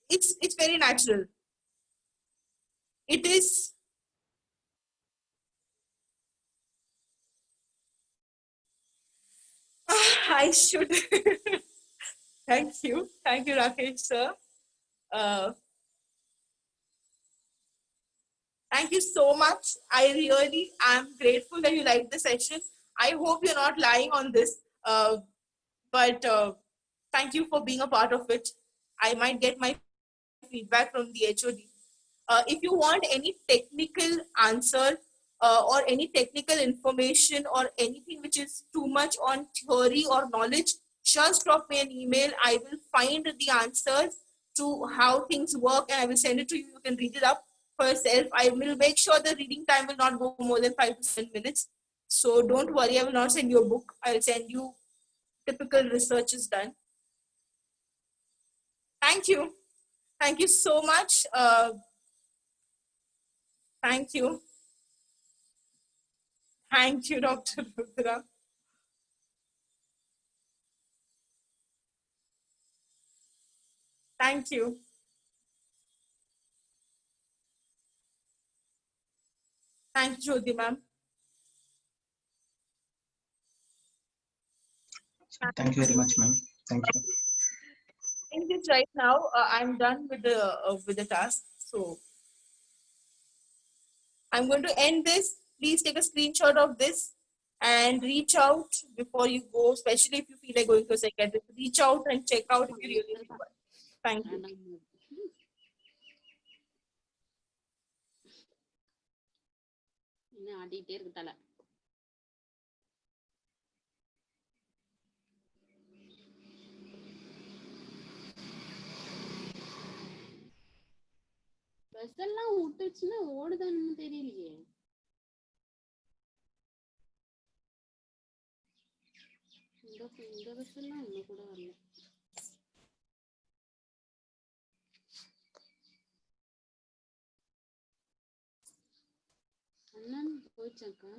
It's very natural. It is. I should. Thank you, Rakesh sir. Thank you so much. I really am grateful that you liked the session. I hope you're not lying on this, but thank you for being a part of it. I might get my feedback from the HOD. If you want any technical answer or any technical information or anything which is too much on theory or knowledge, just drop me an email. I will find the answers to how things work, and I will send it to you. You can read it up for yourself. I will make sure the reading time will not go more than 5 to 7 minutes. So don't worry, I will not send you a book. I will send you typical research is done. Thank you. Thank you so much. Thank you. Thank you, Dr. Rudra. Thank you. Thank you, Jyoti ma'am. Thank you very much, ma'am. Thank you. In this right now, I'm done with the task. So I'm going to end this. Please take a screenshot of this and reach out before you go, especially if you feel like going to a psychiatrist. Reach out and check out if you really require. Thank you. ஆடிட்டே இருக்கு தலை. Bus எல்லாம் விட்டுச்சுன்னா ஓடுதான்னு தெரியலையே. இந்த bus எல்லாம் இன்னும் கூட வரல. அண்ணன் போயிச்சாக்கா.